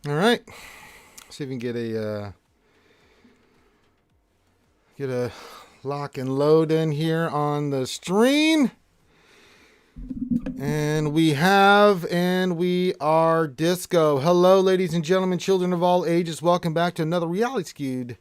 All right. See if we can get a lock and load in here on the stream. And we are disco. Hello, ladies and gentlemen, children of all ages. Welcome back to another Reality Skewed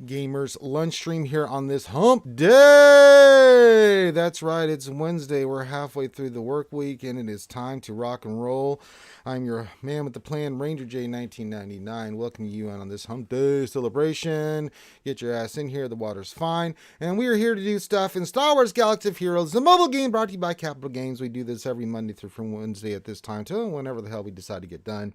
Gamers lunch stream here on this hump day. That's right, it's Wednesday. We're halfway through the work week and it is time to rock and roll. I'm your man with the plan, Ranger J 1999. Welcome you on this hump day celebration. Get your ass in here, the water's fine. And we are here to do stuff in Star Wars Galaxy of Heroes, the mobile game brought to you by Capital Games. We do this every Monday through from Wednesday at this time till whenever the hell we decide to get done.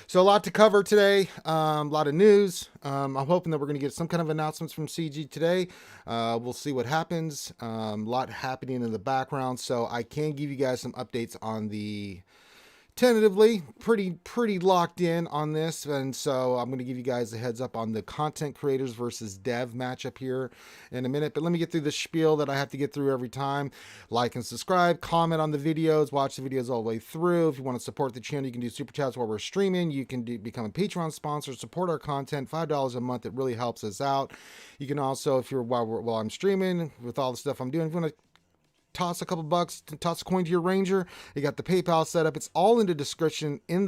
So a lot to cover today, a lot of news. I'm hoping that we're going to get some kind of announcements from CG today. We'll see what happens. A lot happening in the background, so I can give you guys some updates on the tentatively pretty locked in on this, and so I'm going to give you guys a heads up on the content creators versus dev matchup here in a minute. But let me get through the spiel that I have to get through every time. Like and subscribe, comment on the videos, watch the videos all the way through. If you want to support the channel, you can do super chats while we're streaming. You can become a Patreon sponsor, support our content, $5 a month. It really helps us out. You can also, if you're while I'm streaming with all the stuff I'm doing, if you want to toss a couple bucks, toss a coin to your Ranger, you got the PayPal set up. It's all in the description, all in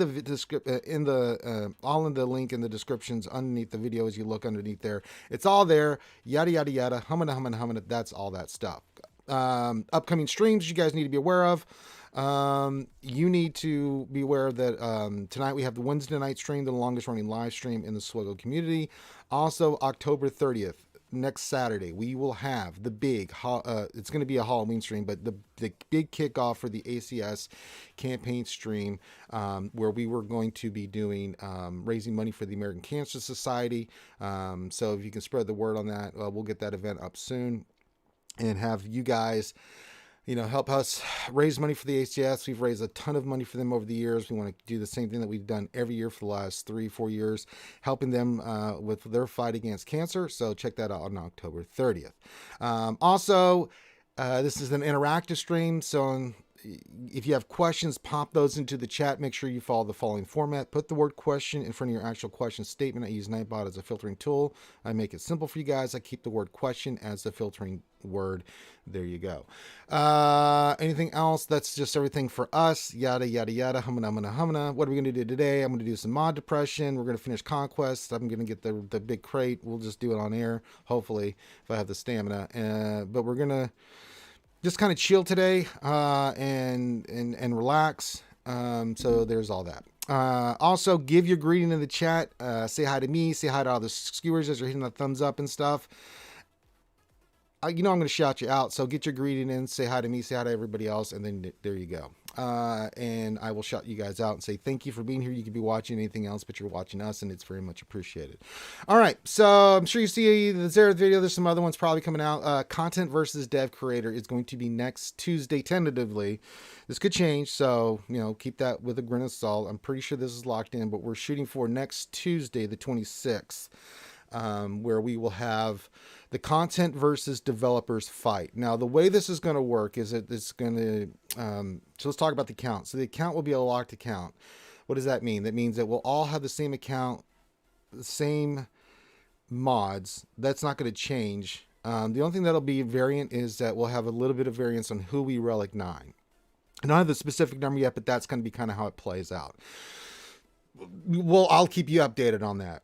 the link in the descriptions underneath the video as you look underneath there. It's all there, yada yada yada, humming, that's all that stuff. Upcoming streams you guys need to be aware of. You need to be aware that tonight we have the Wednesday night stream, the longest running live stream in the SWGOH community. Also October 30th, next Saturday, we will have the big, it's going to be a Halloween stream, but the big kickoff for the ACS campaign stream, where we were going to be doing, raising money for the American Cancer Society. So if you can spread the word on that, we'll get that event up soon and have you guys, help us raise money for the ACS. We've raised a ton of money for them over the years. We want to do the same thing that we've done every year for the last 3-4 years, helping them with their fight against cancer. So check that out on October 30th. Also, this is an interactive stream. So if you have questions, pop those into the chat. Make sure you follow the following format. Put the word question in front of your actual question statement. I use Nightbot as a filtering tool. I make it simple for you guys. I keep the word question as the filtering word. There you go. Anything else? That's just everything for us. Yada, yada, yada. Humana. What are we going to do today? I'm going to do some mod depression. We're going to finish Conquest. I'm going to get the big crate. We'll just do it on air, hopefully, if I have the stamina. But we're going to just kind of chill today and relax. So there's all that. Also, give your greeting in the chat. Say hi to me. Say hi to all the skewers as you're hitting the thumbs up and stuff. I'm going to shout you out. So get your greeting in. Say hi to me. Say hi to everybody else. And then there you go. And I will shout you guys out and say thank you for being here. You could be watching anything else, but you're watching us, and it's very much appreciated. All right, so I'm sure you see the Zara video. There's some other ones probably coming out. Content versus dev creator is going to be next Tuesday tentatively. This could change, so keep that with a grain of salt. I'm pretty sure this is locked in, but we're shooting for next Tuesday, the 26th, where we will have the content versus developers fight. Now, the way this is going to work is that it's going to, so let's talk about the account. So the account will be a locked account. What does that mean? That means that we'll all have the same account, the same mods. That's not going to change. The only thing that'll be variant is that we'll have a little bit of variance on who we relic 9. I don't have the specific number yet, but that's going to be kind of how it plays out. I'll keep you updated on that.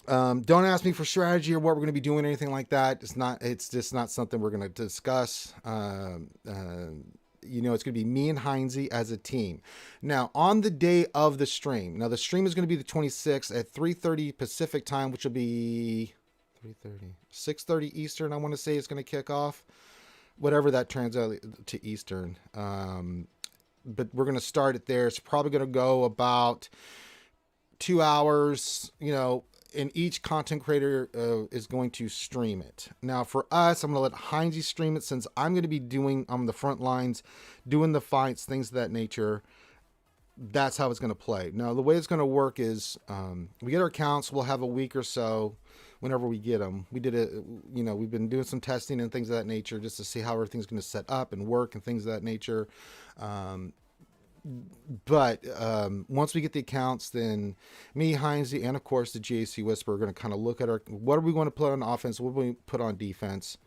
Don't ask me for strategy or what we're going to be doing, anything like that. It's just not something we're going to discuss. It's going to be me and Heinze as a team. Now, on the day of the stream, the stream is going to be the 26th at 3:30 Pacific time, which will be 6:30 Eastern. I want to say it's going to kick off, whatever that turns out to Eastern. But we're going to start it there. It's probably going to go about 2 hours, and each content creator is going to stream it. Now for us, I'm going to let Heinze stream it since I'm going to be doing on the front lines, doing the fights, things of that nature. That's how it's going to play. Now the way it's going to work is we get our accounts. We'll have a week or so whenever we get them. We did it, we've been doing some testing and things of that nature just to see how everything's going to set up and work and things of that nature. but once we get the accounts, then me, Heinze, and of course the GAC Whisperer are going to kind of look at what are we going to put on offense, what are we put on defense.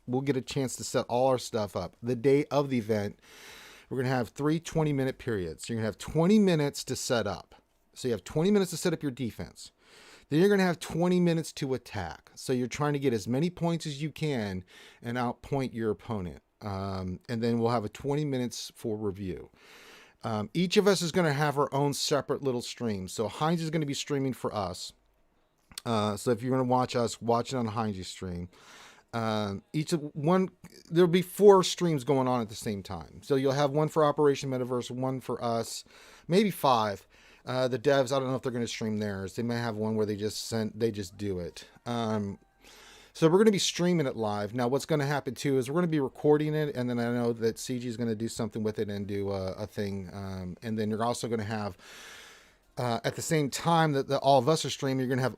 We'll get a chance to set all our stuff up. The day of the event, we're going to have 3 20-minute periods. You're going to have 20 minutes to set up. So you have 20 minutes to set up your defense. Then you're going to have 20 minutes to attack. So you're trying to get as many points as you can and outpoint your opponent. And then we'll have a 20 minutes for review. Each of us is going to have our own separate little streams. So Heinz is going to be streaming for us. So if you're going to watch us, watch it on Heinz's stream. There'll be 4 streams going on at the same time. So you'll have one for Operation Metaverse, one for us, maybe 5. The devs, I don't know if they're going to stream theirs. They may have one where they just do it. So we're going to be streaming it live. Now, what's going to happen too is we're going to be recording it, and then I know that CG is going to do something with it and do a thing. And then you're also going to have, at the same time that all of us are streaming, you're going to have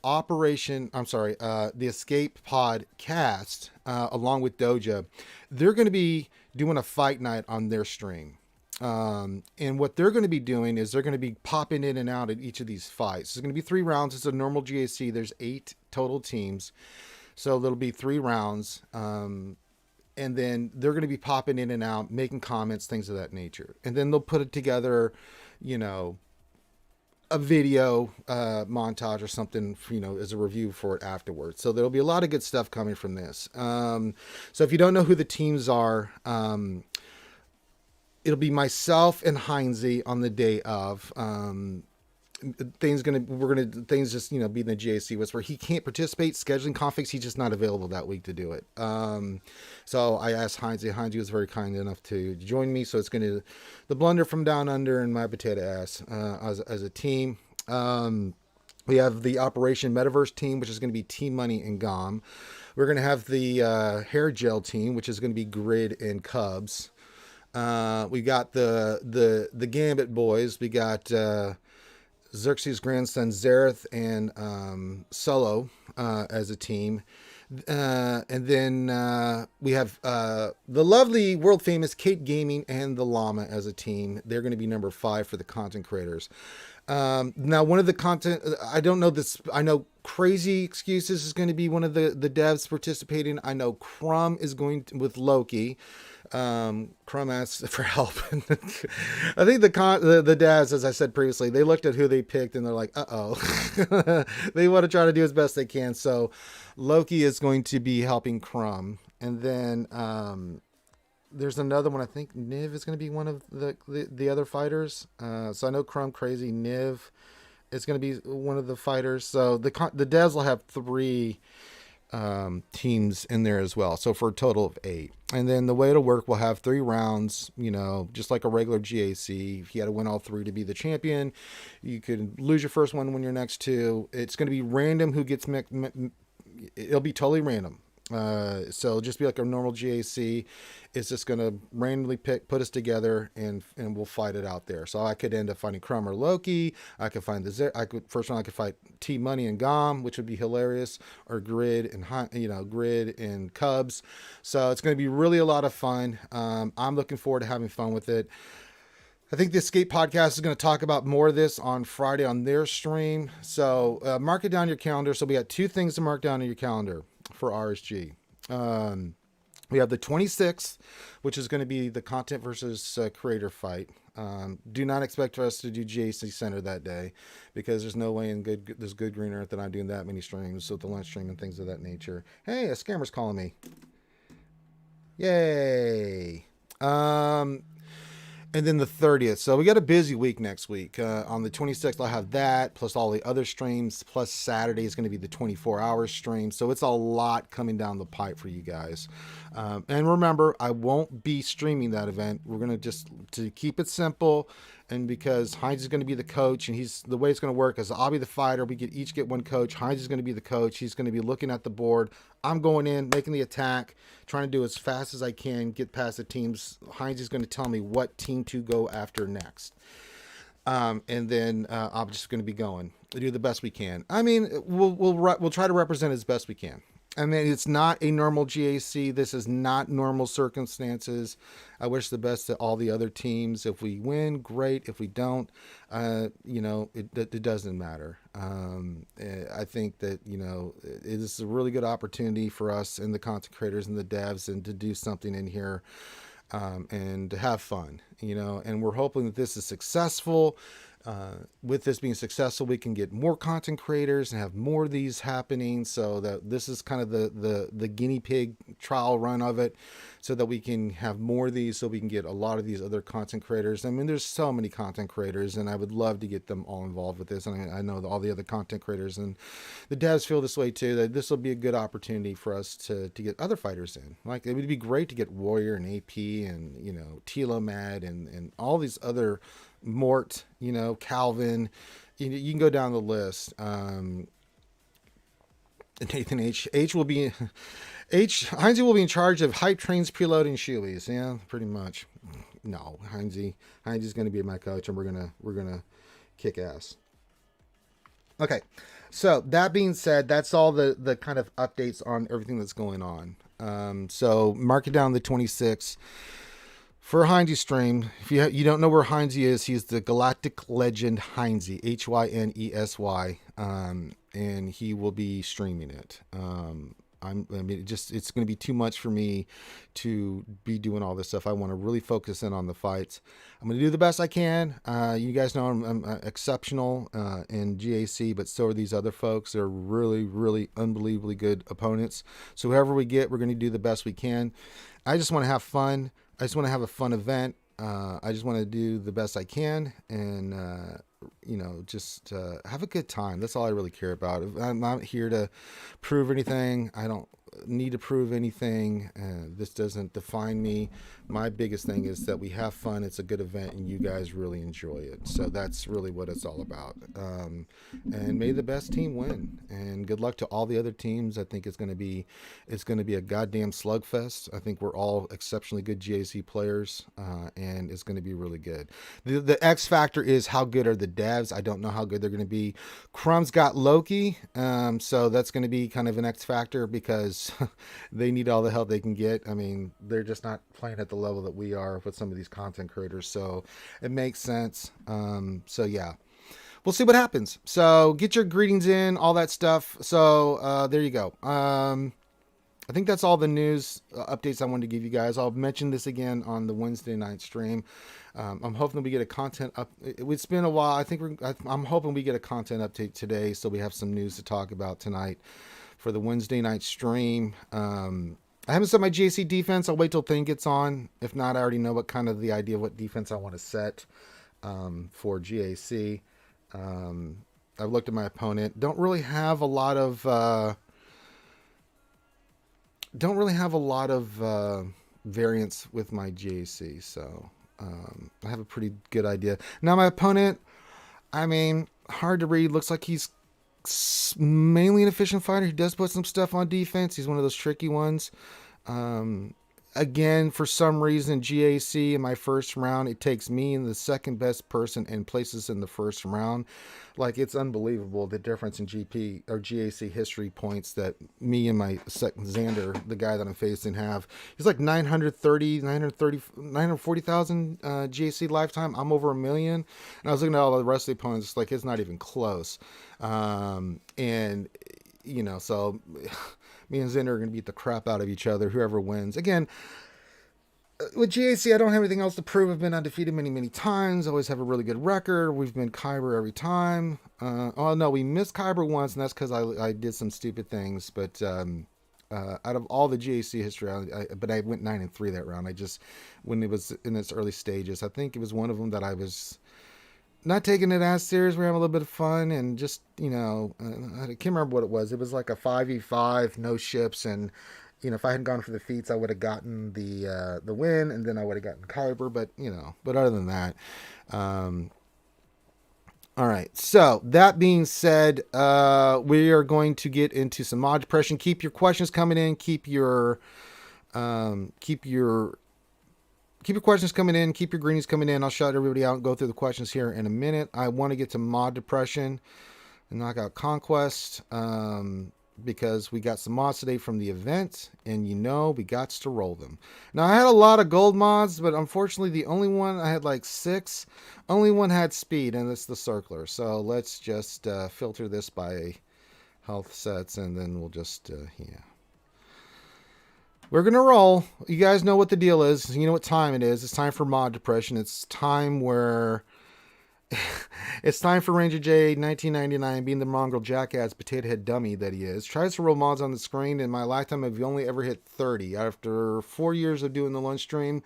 the Escape Podcast, along with Doja. They're going to be doing a fight night on their stream. And what they're going to be doing is they're going to be popping in and out at each of these fights. It's going to be 3 rounds. It's a normal GAC. There's 8 total teams. So there'll be 3 rounds. And then they're going to be popping in and out, making comments, things of that nature. And then they'll put it together, a video montage or something, as a review for it afterwards. So there'll be a lot of good stuff coming from this. So if you don't know who the teams are, it'll be myself and Heinze on the day of. Things just, be in the GAC Whisper. He can't participate, scheduling conflicts. He's just not available that week to do it. So I asked Heinze. Heinze was very kind enough to join me. So it's going to, the Blunder from Down Under and my potato ass, as a team. We have the Operation Metaverse team, which is going to be Team Money and GOM. We're going to have the Hair Gel team, which is going to be Grid and Cubs. We got the Gambit boys. We got Xerxes' grandson Zareth and Solo as a team. And then we have the lovely world famous Kate Gaming and the Llama as a team. They're going to be number 5 for the content creators. Now, one of the content, I don't know this, I know Crazy Excuses is going to be one of the devs participating. I know Crumb is going to, with Loki. Crumb asked for help. I think the devs, as I said previously, they looked at who they picked and they're like, they want to try to do as best they can. So Loki is going to be helping Crumb. And then, there's another one. I think Niv is going to be one of the other fighters. So I know Crumb, Crazy, Niv is going to be one of the fighters. So the devs will have 3 teams in there as well. So for a total of 8. And then the way it'll work, we'll have 3 rounds, just like a regular GAC. If you had to win all 3 to be the champion, you could lose your first one, win your next 2. It's going to be random who gets it'll be totally random. So just be like a normal GAC. It's just going to randomly put us together and we'll fight it out there. So I could end up fighting Crumb or Loki. I could find I could fight T Money and GOM, which would be hilarious, or Grid and Cubs. So it's going to be really a lot of fun. I'm looking forward to having fun with it. I think the Escape Podcast is going to talk about more of this on Friday on their stream. So mark it down in your calendar. So we got 2 things to mark down in your calendar for RSG. We have the 26th, which is going to be the content versus creator fight. Do not expect for us to do GAC Center that day, because there's no way in this good green earth that I'm doing that many streams with the lunch stream and things of that nature. Hey, a scammer's calling me. Yay. And then the 30th. So we got a busy week next week. On the 26th, I'll have that, plus all the other streams, plus Saturday is going to be the 24-hour stream. So it's a lot coming down the pipe for you guys. And remember, I won't be streaming that event. We're going to keep it simple. And because Heinz is going to be the coach, and the way it's going to work is I'll be the fighter. We each get one coach. Heinz is going to be the coach. He's going to be looking at the board. I'm going in, making the attack, trying to do as fast as I can, get past the teams. Heinz is going to tell me what team to go after next. And then I'm just going to be going. We do the best we can. I mean, we'll try to represent as best we can. I mean, it's not a normal GAC. This is not normal circumstances. I wish the best to all the other teams. If we win, great. If we don't, it doesn't matter. I think that, it is a really good opportunity for us and the content creators and the devs and to do something in here and to have fun, and we're hoping that this is successful. With this being successful, we can get more content creators and have more of these happening, so that this is kind of the guinea pig trial run of it, so that we can have more of these, so we can get a lot of these other content creators. I mean, there's so many content creators, and I would love to get them all involved with this. And I know that all the other content creators and the devs feel this way too, that this will be a good opportunity for us to get other fighters in. Like, it would be great to get Warrior and AP and, Telomad and all these other Mort, Calvin, you can go down the list. Nathan H will be Heinze will be in charge of hype trains, preloading shoeies. Yeah, pretty much. No, Heinze's going to be my coach, and we're gonna kick ass. Okay, so that being said, that's all the kind of updates on everything that's going on. So mark it down the 26th. For Heinze stream, if you don't know where Heinze is, he's the Galactic Legend Heinze, Hynesy, and he will be streaming it. It's going to be too much for me to be doing all this stuff. I want to really focus in on the fights. I'm going to do the best I can. You guys know I'm exceptional in GAC, but so are these other folks. They're really, really unbelievably good opponents. So whoever we get, we're going to do the best we can. I just want to have fun. I just want to have a fun event. I just want to do the best I can and, just have a good time. That's all I really care about. I'm not here to prove anything. I don't need to prove anything. This doesn't define me. My biggest thing is that we have fun. It's a good event and you guys really enjoy it. So that's really what it's all about. And may the best team win, and good luck to all the other teams. I think it's going to be a goddamn slugfest. I think we're all exceptionally good GAC players, and it's going to be really good. The X factor is how good are the devs. I don't know how good they're going to be. Crumb's got Loki, so that's going to be kind of an X factor because they need all the help they can get. I mean, they're just not playing at the level that we are with some of these content creators, so it makes sense. So yeah, we'll see what happens. So get your greetings in, all that stuff. So there you go. I think that's all the news updates I wanted to give you guys. I'll mention this again on the Wednesday night stream. I'm hoping we get a content up. It's been a while. I'm hoping we get a content update today, so we have some news to talk about tonight for the Wednesday night stream. I haven't set my GAC defense. I'll wait till Thing gets on. If not, I already know what kind of the idea of what defense I want to set for GAC. I've looked at my opponent. Don't really have a lot of variance with my GAC, so I have a pretty good idea. Now my opponent, I mean, hard to read. Looks like he's mainly an efficient fighter. He does put some stuff on defense. He's one of those tricky ones. Again, for some reason, GAC in my first round, it takes me and the second best person and places in the first round. Like, it's unbelievable the difference in GP or GAC history points that me and my second Xander, the guy that I'm facing, have. He's like 940,000 GAC lifetime. I'm over 1 million. And I was looking at all the rest of the opponents, it's like it's not even close. So me and Xander are going to beat the crap out of each other, whoever wins. Again, with GAC, I don't have anything else to prove. I've been undefeated many, many times. I always have a really good record. We've been Kyber every time. We missed Kyber once, and that's because I did some stupid things. But out of all the GAC history, I went 9-3 that round. When it was in its early stages, I think it was one of them that I was not taking it as serious. We're having a little bit of fun, and just, I can't remember what it was. It was like a 5v5, no ships, and if I hadn't gone for the feats, I would have gotten the win, and then I would have gotten Kyber. But other than that, all right. So that being said, we are going to get into some mod depression. Keep your questions coming in. Keep your questions coming in. Keep your greenies coming in. I'll shout everybody out and go through the questions here in a minute. I want to get to mod depression and knock out conquest. because we got some mods today from the event, and you know we got to roll them. Now, I had a lot of gold mods, but unfortunately the only one, I had like 6, only one had speed, and it's the circler. So let's just filter this by health sets, and then we'll just, yeah. We're going to roll. You guys know what the deal is. You know what time it is. It's time for mod depression. It's time where... it's time for Ranger J, 1999, being the mongrel jackass potato head dummy that he is, tries to roll mods on the screen. In my lifetime, I've only ever hit 30. After 4 years of doing the lunch stream,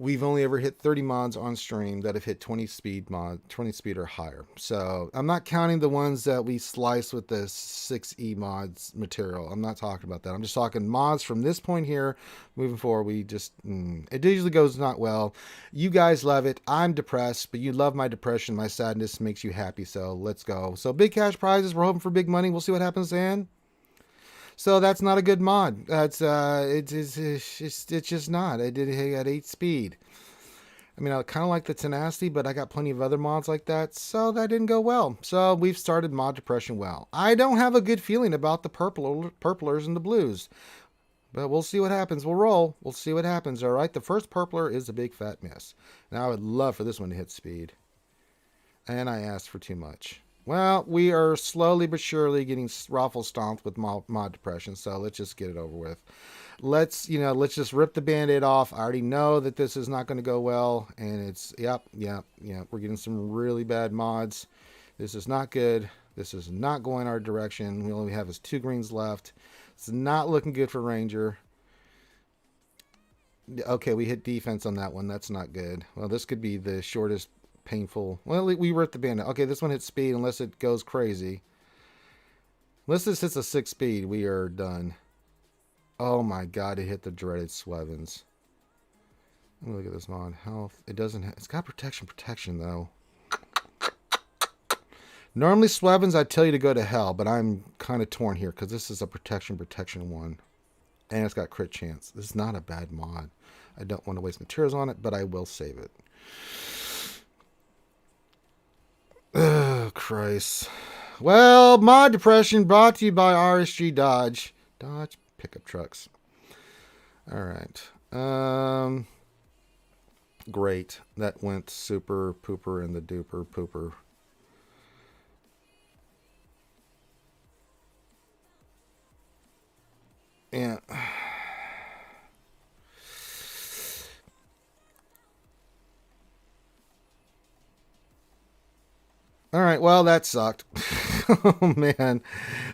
we've only ever hit 30 mods on stream that have hit 20 speed or higher. So I'm not counting the ones that we slice with the 6E mods material. I'm not talking about that. I'm just talking mods from this point here moving forward. We just, it usually goes not well. You guys love it. I'm depressed, but you love my depression. My sadness makes you happy. So let's go. So big cash prizes. We're hoping for big money. We'll see what happens then. So that's not a good mod. That's it's just not. I did it at 8 speed. I mean, I kind of like the tenacity, but I got plenty of other mods like that, so that didn't go well. So we've started mod depression well. I don't have a good feeling about the purplers and the blues, but we'll see what happens. We'll roll. We'll see what happens. All right, the first purpler is a big fat miss. Now I would love for this one to hit speed, and I asked for too much. Well, we are slowly but surely getting raffle stomped with mod depression, so let's just get it over with. Let's just rip the Band-Aid off. I already know that this is not going to go well, and it's, yep, we're getting some really bad mods. This is not good. This is not going our direction. We only have 2 greens left. It's not looking good for Ranger. Okay, we hit defense on that one. That's not good. Well, this could be the shortest painful. Well, we ripped the Bandit. Okay, this one hits speed unless it goes crazy. Unless this hits a 6 speed, we are done. Oh my god, it hit the dreaded Swevens. Let me look at this mod. Health. It doesn't have, it's got protection though. Normally Swevens I'd tell you to go to hell, but I'm kind of torn here because this is a protection one. And it's got crit chance. This is not a bad mod. I don't want to waste materials on it, but I will save it. Oh, Christ. Well, mod depression brought to you by RSG Dodge. Dodge pickup trucks. All right. Great. That went super pooper in the duper pooper. Yeah. All right, well, that sucked. Oh, man.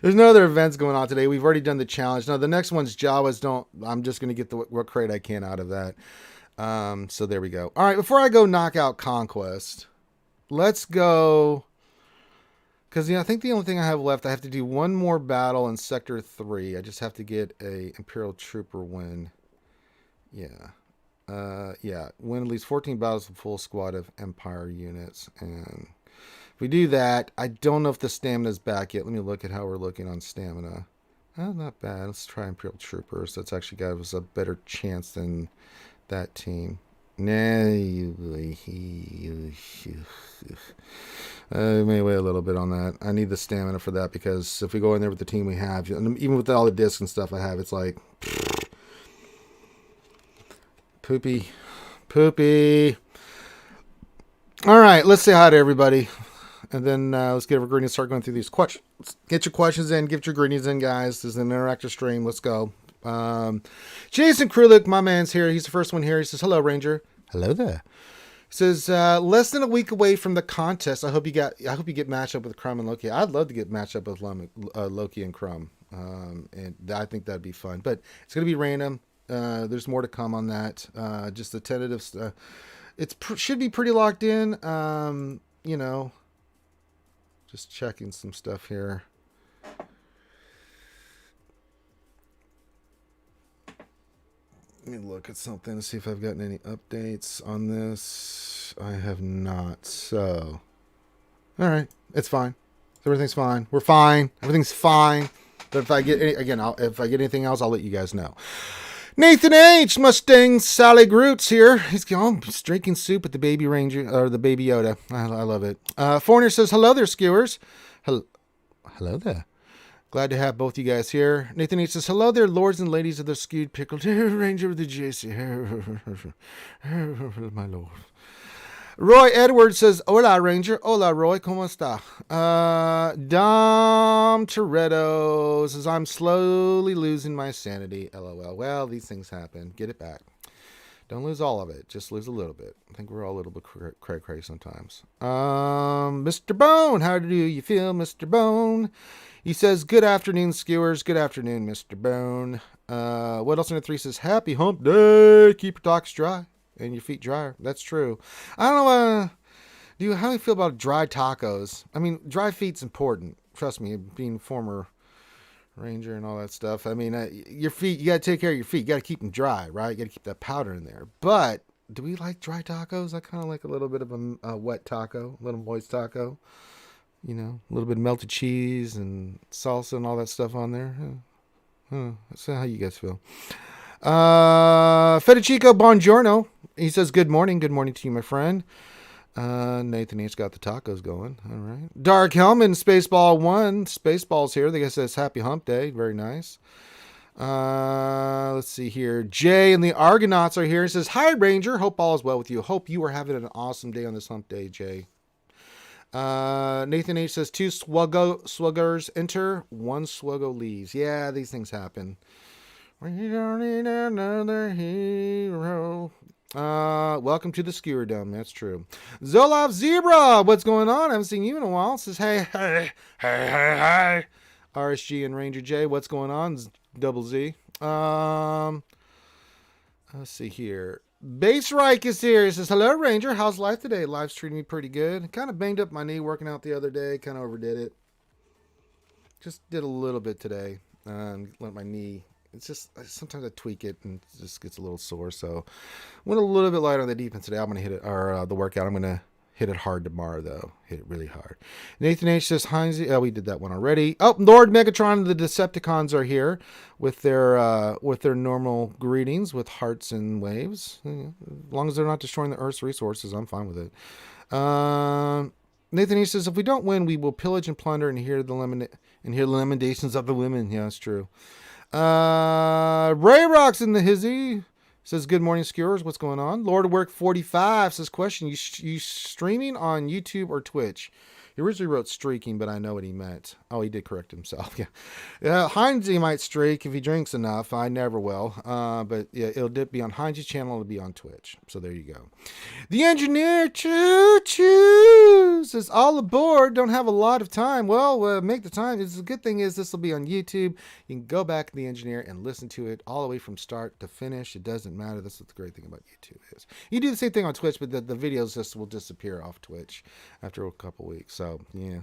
There's no other events going on today. We've already done the challenge. Now, the next one's Jawas. I'm just going to get what crate I can out of that. So there we go. All right, before I go knock out Conquest, let's go. Because I think the only thing I have left, I have to do one more battle in Sector 3. I just have to get a Imperial Trooper win. Yeah. Win at least 14 battles with full squad of Empire units. And if we do that, I don't know if the stamina's back yet. Let me look at how we're looking on stamina. Oh, not bad. Let's try Imperial Troopers. That's actually got us a better chance than that team. Nah, may wait a little bit on that. I need the stamina for that because if we go in there with the team we have, even with all the discs and stuff I have, it's like poopy. All right, let's say hi to everybody. And then let's get our greetings, start going through these questions. Get your questions in, get your greetings in, guys. This is an interactive stream. Let's go. Jason Krulik, my man's here. He's the first one here. He says, hello, Ranger. Hello there. He says, less than a week away from the contest. I hope you get matched up with Crumb and Loki. I'd love to get matched up with Loki and Crumb. And I think that'd be fun. But it's going to be random. There's more to come on that. Just the tentative stuff. It should be pretty locked in. Just checking some stuff here. Let me look at something and see if I've gotten any updates on this. I have not. So, all right, it's fine. Everything's fine. We're fine. Everything's fine. But if I get if I get anything else, I'll let you guys know. Nathan H. Mustang Sally Groots here. He's drinking soup at the Baby Ranger or the Baby Yoda. I love it. Foreigner says, hello there, skewers. Hello there. Glad to have both you guys here. Nathan H says, hello there, lords and ladies of the Skewed Pickle Ranger with the JC. My lord. Roy Edwards says, hola, Ranger. Hola, Roy. ¿Cómo está? Dom Toretto says, I'm slowly losing my sanity. LOL. Well, these things happen. Get it back. Don't lose all of it. Just lose a little bit. I think we're all a little bit cray-cray sometimes. Mr. Bone, how do you feel, Mr. Bone? He says, good afternoon, skewers. Good afternoon, Mr. Bone. What else in the 3 says, happy hump day. Keep your talks dry and your feet drier. That's true. I don't know. How do you feel about dry tacos? I mean, dry feet's important. Trust me, being former Ranger and all that stuff. I mean, your feet, you got to take care of your feet. You got to keep them dry, right? You got to keep that powder in there. But do we like dry tacos? I kind of like a little bit of a wet taco, a little moist taco. A little bit of melted cheese and salsa and all that stuff on there. That's how you guys feel. Federico Bongiorno. He says, good morning. Good morning to you, my friend. Nathan H. got the tacos going. All right. Dark Hellman, Spaceball 1. Spaceball's here. The guy says, happy hump day. Very nice. Let's see here. Jay and the Argonauts are here. He says, hi, Ranger. Hope all is well with you. Hope you are having an awesome day on this hump day, Jay. Nathan H. says, 2 SWGOHs enter, 1 SWGOH leaves. Yeah, these things happen. We don't need another hero. Welcome to the Skewer Dome. That's true. Zolov Zebra, what's going on? I haven't seen you in a while. Says, hey. RSG and Ranger J, what's going on? Double Z. Let's see here. Basereich is here. He says, hello, Ranger. How's life today? Life's treating me pretty good. Kind of banged up my knee working out the other day. Kind of overdid it. Just did a little bit today. Let my knee... It's just, sometimes I tweak it and it just gets a little sore. So went a little bit light on the defense today. I'm going to hit it, or the workout. I'm going to hit it hard tomorrow, though. Hit it really hard. Nathan H. says, Heinz. Oh, we did that one already. Oh, Lord Megatron and the Decepticons are here with their normal greetings with hearts and waves. As long as they're not destroying the Earth's resources, I'm fine with it. Nathan H. says, if we don't win, we will pillage and plunder and hear the lamentations of the women. Yeah, that's true. Ray Rocks in the hizzy says, good morning, skewers. What's going on? Lord of Work 45 says, question, you streaming on YouTube or Twitch? He originally wrote streaking, but I know what he meant. Oh, he did correct himself. Yeah. Heinz might streak if he drinks enough. I never will. But yeah, it'll be on Heinz's channel. It'll be on Twitch. So there you go. The engineer choo-choo says, all aboard. Don't have a lot of time. Well, make the time. The good thing is this will be on YouTube. You can go back to the engineer and listen to it all the way from start to finish. It doesn't matter. That's what the great thing about YouTube is. You do the same thing on Twitch, but the videos just will disappear off Twitch after a couple weeks. So, yeah.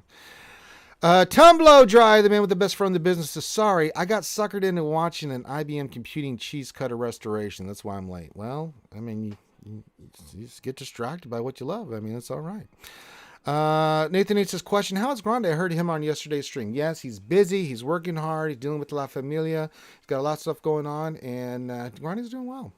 Tom Blow Dry, the man with the best friend in the business, says, sorry, I got suckered into watching an IBM computing cheese cutter restoration. That's why I'm late. Well, I mean, you just get distracted by what you love. I mean, it's all right. Nathan H. says, question, how is Grande? I heard him on yesterday's stream. Yes, he's busy. He's working hard. He's dealing with La Familia. He's got a lot of stuff going on, and Grande's doing well.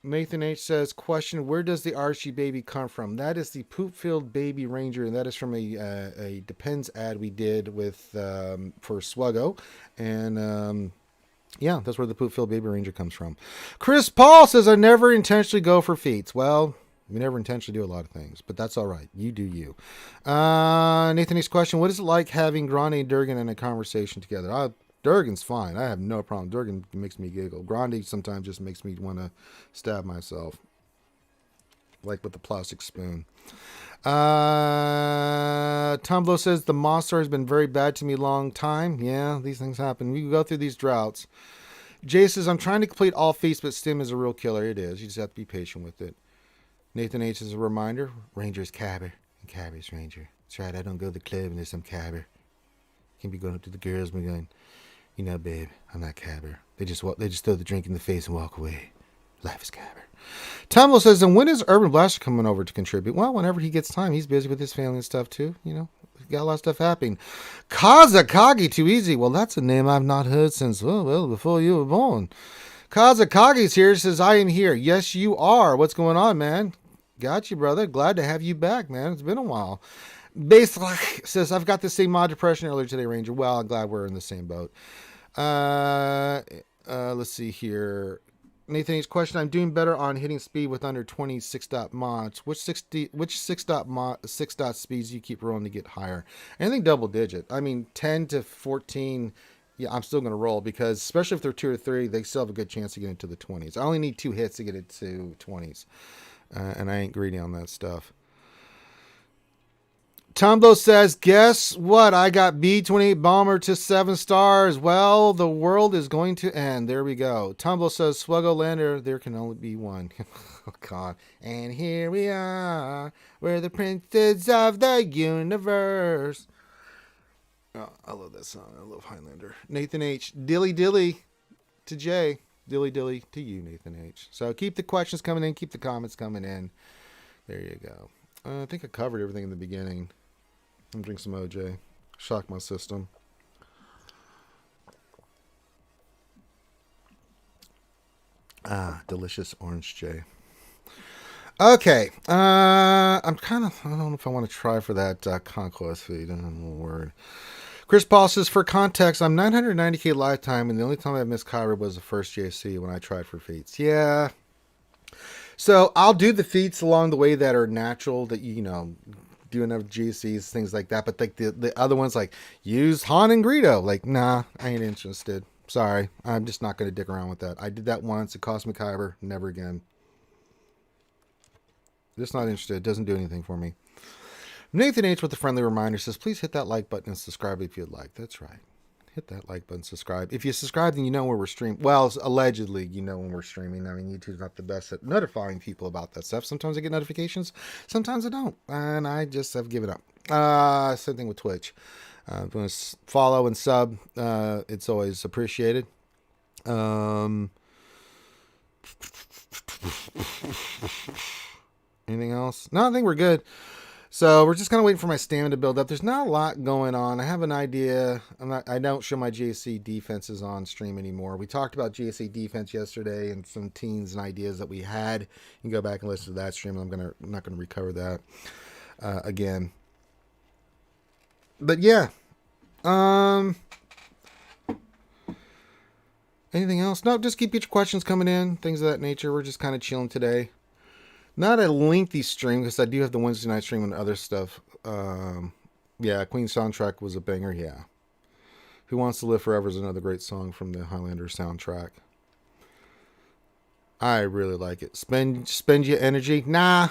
Nathan H. says, question, where does the RSG baby come from? That is the poop-filled baby ranger, and that is from a Depends ad we did with for SWGOH. And yeah, that's where the poop-filled baby ranger comes from. Chris Paul says, I never intentionally go for feats. Well, we never intentionally do a lot of things, but that's all right. You do you. Nathan H. question, what is it like having Grande and Durgan in a conversation together? Durgan's fine. I have no problem. Durgan makes me giggle. Grande sometimes just makes me want to stab myself. Like with the plastic spoon. Tumblr says, the monster has been very bad to me a long time. Yeah, these things happen. We go through these droughts. Jay says, I'm trying to complete all feasts, but Stim is a real killer. It is. You just have to be patient with it. Nathan H. is a reminder. Ranger is cabber. And cabber is ranger. That's right. I don't go to the club and there's some cabber. Can't be going up to the girls and going, you know, babe, I'm not cabber. They just throw the drink in the face and walk away. Life is cabber. Tumble says, and when is Urban Blaster coming over to contribute? Well, whenever he gets time. He's busy with his family and stuff too. You know, he's got a lot of stuff happening. Kazakagi, too easy. Well, that's a name I've not heard since, well, before you were born. Kazakagi's here. Says, I am here. Yes, you are. What's going on, man? Got you, brother. Glad to have you back, man. It's been a while. Basically, says, I've got the same mod depression earlier today, Ranger. Well, I'm glad we're in the same boat. Let's see here. Nathan H. question: I'm doing better on hitting speed with under 20 6-dot mods. Which 6-dot speeds do you keep rolling to get higher? Anything double digit. I mean, 10 to 14. Yeah, I'm still going to roll because, especially if they're 2 or 3, they still have a good chance to get into the 20s. I only need 2 hits to get it to 20s, and I ain't greedy on that stuff. Tombo says, guess what? I got B-28 Bomber to 7 stars. Well, the world is going to end. There we go. Tombo says, SWGOH Lander, there can only be one. Oh, God. And here we are. We're the princes of the universe. Oh, I love that song. I love Highlander. Nathan H. Dilly dilly to Jay. Dilly dilly to you, Nathan H. So keep the questions coming in. Keep the comments coming in. There you go. I think I covered everything in the beginning. I'm gonna drink some OJ. Shock my system. Delicious orange J. Okay. I'm kind of, I don't know if I want to try for that Conquest feed. Word. Chris Paul says, for context, I'm 990k lifetime, and the only time I missed Kyra was the first JC when I tried for feats. Yeah. So I'll do the feats along the way that are natural, that you know, do enough GCs, things like that. But like the other ones, like use Han and Greedo, like nah, I ain't interested. Sorry, I'm just not gonna dick around with that. I did that once. It cost me Kyber. Never again. Just not interested. It doesn't do anything for me. Nathan H with a friendly reminder says, please hit that like button and subscribe if you'd like. That's right. Hit that like button, subscribe. If you subscribe, then you know where we're streaming. Well, allegedly, you know when we're streaming. I mean, YouTube's not the best at notifying people about that stuff. Sometimes I get notifications. Sometimes I don't. And I just have given up. Same thing with Twitch. If you want to follow and sub, it's always appreciated. Anything else? No, I think we're good. So we're just kind of waiting for my stamina to build up. There's not a lot going on. I have an idea. I don't show my GSC defenses on stream anymore. We talked about GSC defense yesterday and some teams and ideas that we had. You can go back and listen to that stream. I'm not gonna recover that again. But yeah. Anything else? No, just keep your questions coming in. Things of that nature. We're just kind of chilling today. Not a lengthy stream because I do have the Wednesday night stream and other stuff. Yeah, Queen's soundtrack was a banger. Yeah. Who Wants to Live Forever is another great song from the Highlander soundtrack. I really like it. Spend your energy. Nah.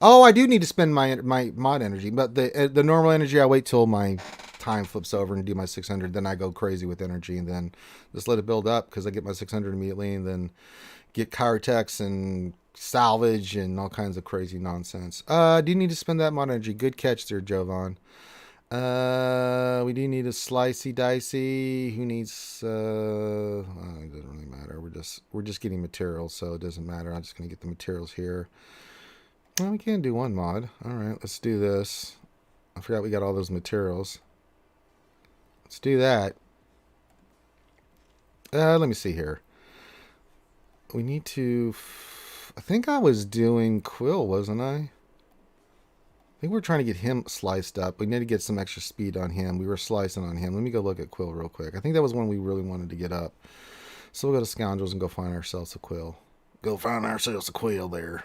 Oh, I do need to spend my mod energy, but the normal energy, I wait till my time flips over and do my 600. Then I go crazy with energy and then just let it build up because I get my 600 immediately and then get Chirotex and salvage and all kinds of crazy nonsense. Do you need to spend that mod energy? Good catch there, Jovan. We do need a slicey dicey. Who needs it doesn't really matter. We're just getting materials, so it doesn't matter. I'm just gonna get the materials here. Well, we can do one mod. Alright, let's do this. I forgot we got all those materials. Let's do that. Let me see here. We need to I think I was doing Quill, wasn't I? I think we're trying to get him sliced up. We need to get some extra speed on him. We were slicing on him. Let me go look at Quill real quick. I think that was one we really wanted to get up. So we'll go to Scoundrels and go find ourselves a Quill. Go find ourselves a Quill there.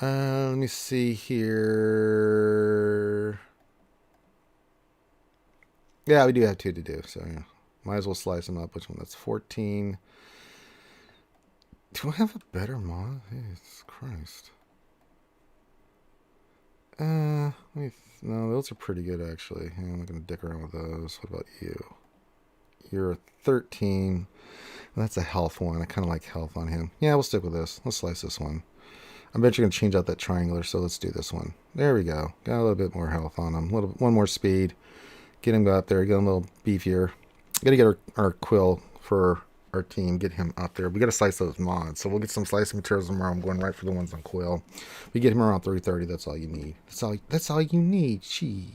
Let me see here. Yeah, we do have 2 to do. So yeah, might as well slice them up. Which one? That's 14. Do I have a better mod? Jesus Christ. No, those are pretty good actually. I'm not gonna dick around with those. What about you? You're a 13. That's a health one. I kind of like health on him. Yeah, we'll stick with this. Let's slice this one. I bet you're gonna change out that triangular, so let's do this one. There we go. Got a little bit more health on him. One more speed. Get him up there. Get him a little beefier. Gotta get our Quill for our team, get him up there. We got to slice those mods, so we'll get some slicing materials tomorrow. I'm going right for the ones on Quill. We get him around 330. That's all you need. That's all you need. Gee.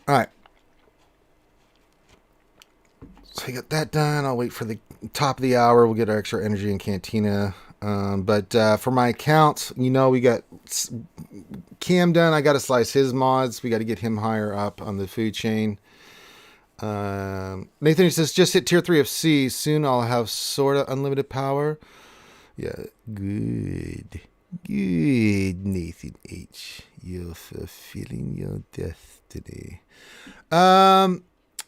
All right. So we got that done. I'll wait for the top of the hour. We'll get our extra energy in Cantina. But for my account, you know, we got Cam done. I got to slice his mods. We got to get him higher up on the food chain. Nathan says, just hit tier 3 of C. Soon I'll have sort of unlimited power. Yeah, good. Good, Nathan H. You're fulfilling your destiny.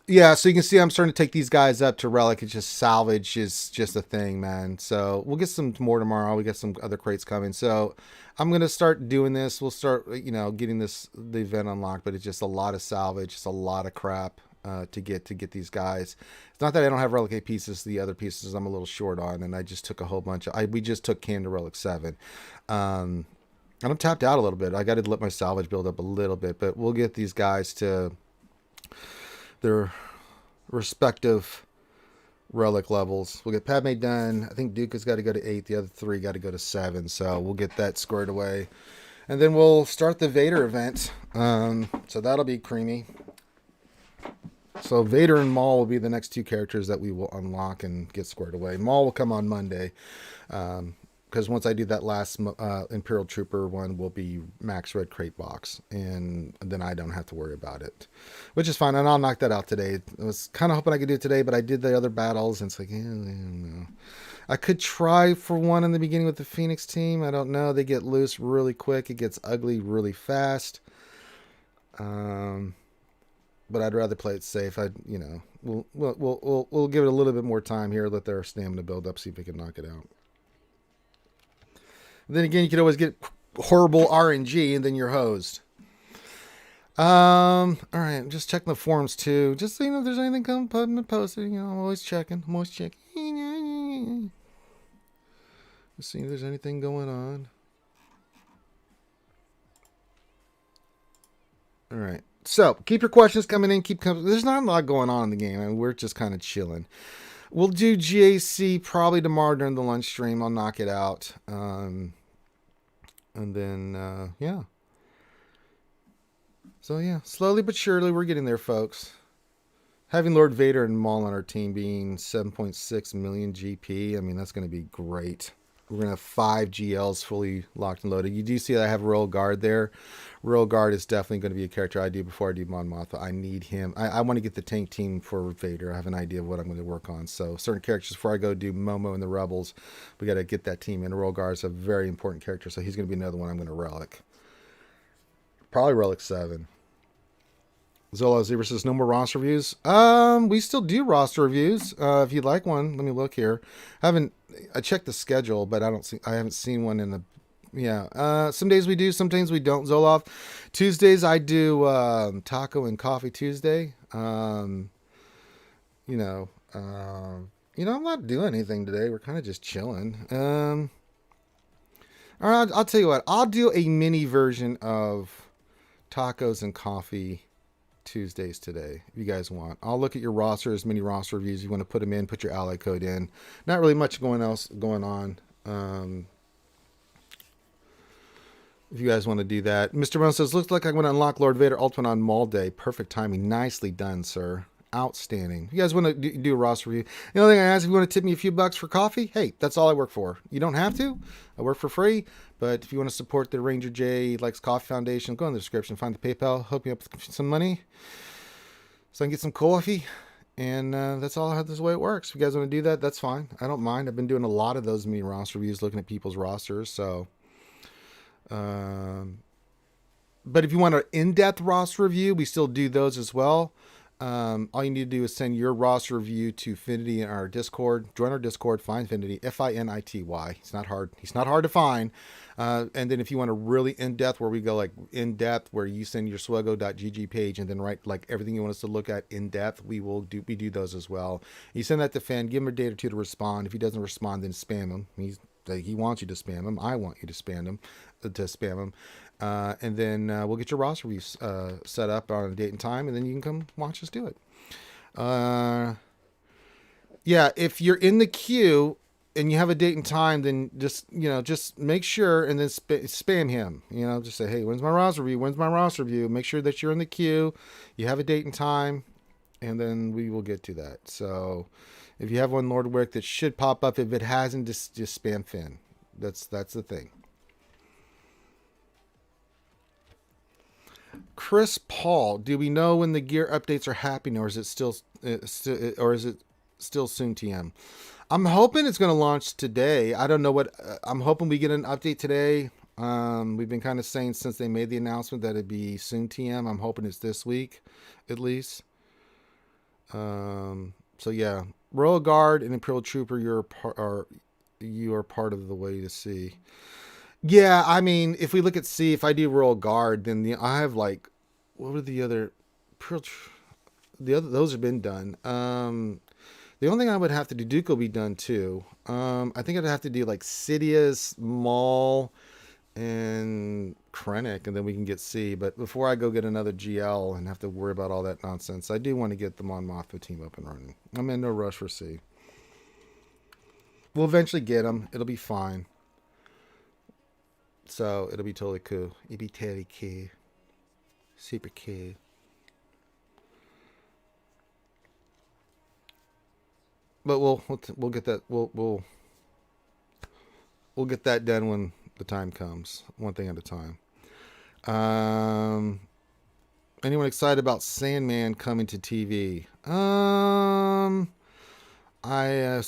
Yeah, so you can see I'm starting to take these guys up to relic. It's just salvage is just a thing, man. So we'll get some more tomorrow. We got some other crates coming. So I'm going to start doing this. We'll start, getting the event unlocked, but it's just a lot of salvage. It's a lot of crap to get these guys. It's not that I don't have relic 8 pieces. The other pieces I'm a little short on, and I just took a whole bunch of, we just took Cam to relic 7. And I'm tapped out a little bit. I got to let my salvage build up a little bit, but we'll get these guys to their respective relic levels. We'll get Padme done. I think Duke has got to go to 8. The other 3 got to go to 7. So we'll get that squared away. And then we'll start the Vader event. So that'll be creamy. So Vader and Maul will be the next 2 characters that we will unlock and get squared away. Maul will come on Monday. Because once I do that last Imperial Trooper one, will be max red crate box, and then I don't have to worry about it, which is fine. And I'll knock that out today. I was kind of hoping I could do it today, but I did the other battles, and it's like, no. I could try for one in the beginning with the Phoenix team. I don't know. They get loose really quick. It gets ugly really fast. But I'd rather play it safe. We'll give it a little bit more time here. Let their stamina build up. See if we can knock it out. Then again, you could always get horrible RNG, and then you're hosed. All right, I'm just checking the forums too. Just so if there's anything posted. I'm always checking. Let's see if there's anything going on. All right. So keep your questions coming in. Keep coming. There's not a lot going on in the game. I mean, we're just kind of chilling. We'll do GAC probably tomorrow during the lunch stream. I'll knock it out. And then, yeah. So, yeah, slowly but surely we're getting there, folks. Having Lord Vader and Maul on our team being 7.6 million GP, I mean, that's going to be great. We're going to have 5 GLs fully locked and loaded. You do see that I have Royal Guard there. Royal Guard is definitely going to be a character I do before I do Mon Mothma. I need him. I want to get the tank team for Vader. I have an idea of what I'm going to work on. So certain characters, before I go do Momo and the Rebels, we got to get that team in. Royal Guard is a very important character, so he's going to be another one I'm going to relic. Probably relic 7. Zola Zebra says, no more roster reviews. We still do roster reviews. If you'd like one, let me look here. I checked the schedule, but I haven't seen one in the, yeah. Some days we do, sometimes we don't, Zoloff. Tuesdays I do, Taco and Coffee Tuesday. I'm not doing anything today. We're kind of just chilling. All right, I'll tell you what, I'll do a mini version of Tacos and Coffee Tuesdays today, if you guys want. I'll look at your rosters, mini roster reviews. You want to put them in, put your ally code in. Not really much going on. If you guys want to do that. Mr. Brown says, looks like I'm going to unlock Lord Vader Ultimate on Maul Day. Perfect timing. Nicely done, sir. Outstanding. If you guys want to do a roster review, the only thing I ask, if you want to tip me a few bucks for coffee, hey, that's all I work for. You don't have to. I work for free. But if you want to support the Ranger J Likes Coffee Foundation, go in the description, find the PayPal, hook me up with some money so I can get some coffee. And that's all. That's the way it works. If you guys want to do that, that's fine. I don't mind. I've been doing a lot of those mini roster reviews, looking at people's rosters. So, but if you want an in-depth roster review, we still do those as well. All you need to do is send your roster review to Finity in our Discord. Join our Discord, find Finity, Finity. It's not hard. He's not hard to find. And then if you want a really in-depth, where we go like in-depth, where you send your SWGOH.gg page and then write like everything you want us to look at in-depth, we do those as well. You send that to Finn, give him a day or two to respond. If he doesn't respond, then spam him. He wants you to spam him. I want you to spam him. And then we'll get your roster reviews set up on a date and time, and then you can come watch us do it. Yeah, if you're in the queue and you have a date and time, then just make sure and then spam him. Just say, hey, when's my roster review? When's my roster review? Make sure that you're in the queue, you have a date and time, and then we will get to that. So if you have one Lord Wick, that should pop up. If it hasn't, just spam Finn. That's the thing. Chris Paul, do we know when the gear updates are happening, or is it still soon TM? I'm hoping it's going to launch today. I don't know what. I'm hoping we get an update today. We've been kind of saying since they made the announcement that it'd be soon TM. I'm hoping it's this week, at least. So yeah, Royal Guard and Imperial Trooper, you are part of the way to see. Yeah, I mean, if we look at C, if I do Royal Guard, then I have like, what were the other? Those have been done. The only thing I would have to do, Duke will be done too. I think I'd have to do like Sidious, Maul, and Krennic, and then we can get C. But before I go get another GL and have to worry about all that nonsense, I do want to get the Mon Mothma team up and running. I'm in no rush for C. We'll eventually get them. It'll be fine. So it'll be totally cool. It'll be totally cool. Super cool. But we'll get that. We'll get that done when the time comes. One thing at a time. Anyone excited about Sandman coming to TV? I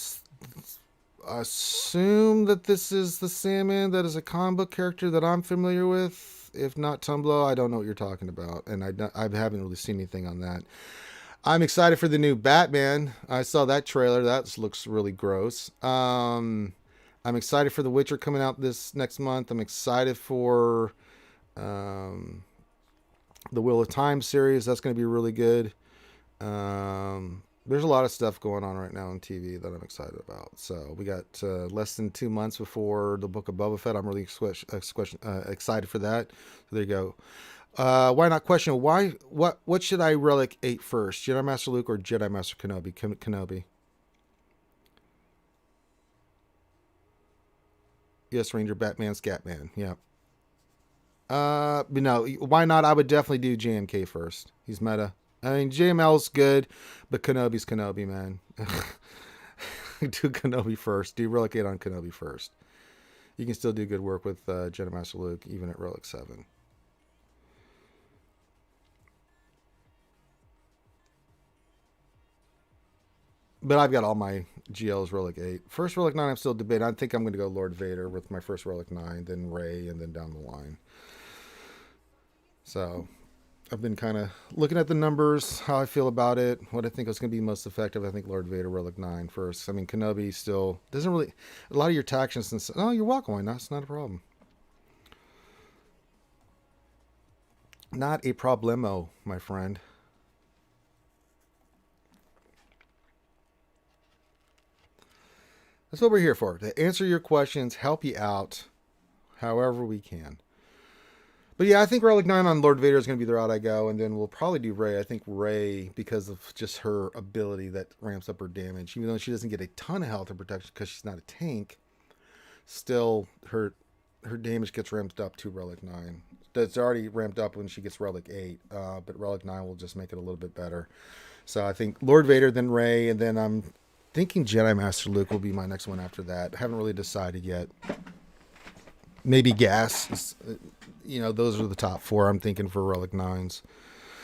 assume that this is the Sandman that is a comic book character that I'm familiar with. If not Tumblr, I don't know what you're talking about, and I haven't really seen anything on that. I'm excited for the new Batman. I saw that trailer. That looks really gross. I'm excited for The Witcher coming out this next month. I'm excited for the Wheel of Time series. That's going to be really good. There's a lot of stuff going on right now on TV that I'm excited about. So we got less than 2 months before the Book of Boba Fett. I'm really excited for that. So there you go. Why not question? What should I relic 8 first? Jedi Master Luke or Jedi Master Kenobi? Kenobi. Yes, Ranger, Batman, Scatman. Yeah. But no, why not? I would definitely do JMK first. He's meta. I mean, JML's good, but Kenobi's Kenobi, man. Do Kenobi first. Do Relic 8 on Kenobi first. You can still do good work with Jedi Master Luke, even at Relic 7. But I've got all my GLs Relic 8. First Relic 9, I'm still debating. I think I'm going to go Lord Vader with my first Relic 9, then Rey, and then down the line. So I've been kind of looking at the numbers, how I feel about it, what I think is going to be most effective. I think Lord Vader Relic 9 first. I mean, Kenobi still doesn't really... A lot of your tactions and... Oh, you're welcome. Why not? It's not a problem. Not a problemo, my friend. That's what we're here for, to answer your questions, help you out however we can. But yeah, I think Relic 9 on Lord Vader is going to be the route I go, and then we'll probably do Rey. I think Rey, because of just her ability that ramps up her damage, even though she doesn't get a ton of health and protection because she's not a tank, still her damage gets ramped up to Relic 9. It's already ramped up when she gets Relic 8, but Relic 9 will just make it a little bit better. So I think Lord Vader, then Rey, and then I'm thinking Jedi Master Luke will be my next one after that. I haven't really decided yet. Maybe Gas. Those are the top 4 I'm thinking for Relic 9s.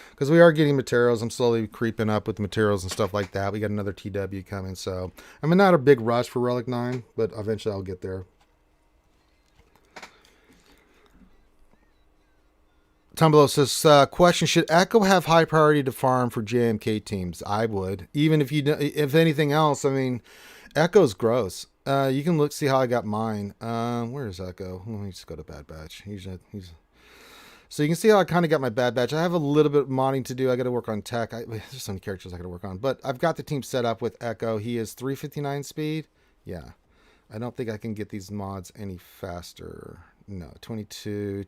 Because we are getting materials. I'm slowly creeping up with materials and stuff like that. We got another TW coming. So I'm in not a big rush for Relic 9, but eventually I'll get there. Tumblr says, question, should Echo have high priority to farm for JMK teams? I would. Even if anything else, I mean, Echo's gross. You can see how I got mine. Where is Echo? Let me just go to Bad Batch. So you can see how I kind of got my Bad Batch. I have a little bit of modding to do. I got to work on tech. There's some characters I got to work on. But I've got the team set up with Echo. He is 359 speed. Yeah. I don't think I can get these mods any faster. No, 22.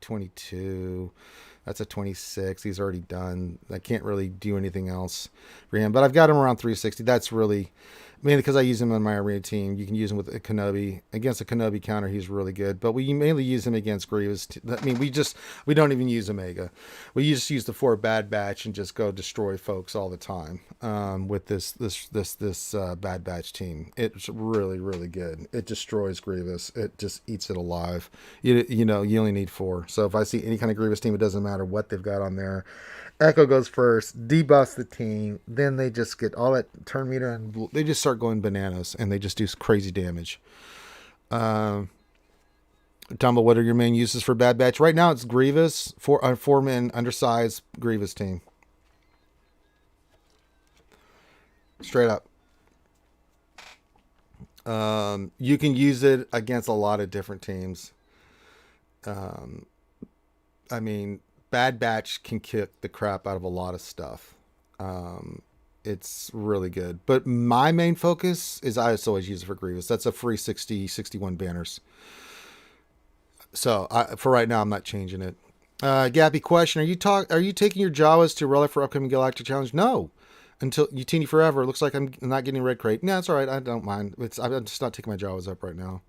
That's a 26. He's already done. I can't really do anything else for him. But I've got him around 360. That's really... Mainly because I use him on my arena team. You can use him with a Kenobi. Against a Kenobi counter, he's really good. But we mainly use him against Grievous. I mean, we don't even use Omega. We just use the 4 Bad Batch and just go destroy folks all the time with this Bad Batch team. It's really, really good. It destroys Grievous. It just eats it alive. You only need 4. So if I see any kind of Grievous team, it doesn't matter. matter what they've got on there. Echo goes first, debuffs the team. Then they just get all that turn meter and they just start going bananas and they just do crazy damage. Tumble, what are your main uses for Bad Batch? Right now it's Grievous, 4-man undersized Grievous team. Straight up. You can use it against a lot of different teams. I mean, Bad Batch can kick the crap out of a lot of stuff. It's really good. But my main focus is I just always use it for Grievous. That's a free 61 banners. So for right now, I'm not changing it. Gappy question: Are you taking your Jawas to Relic for upcoming Galactic Challenge? No, until Utini Forever. It looks like I'm not getting Red Crate. No, it's all right. I don't mind. I'm just not taking my Jawas up right now.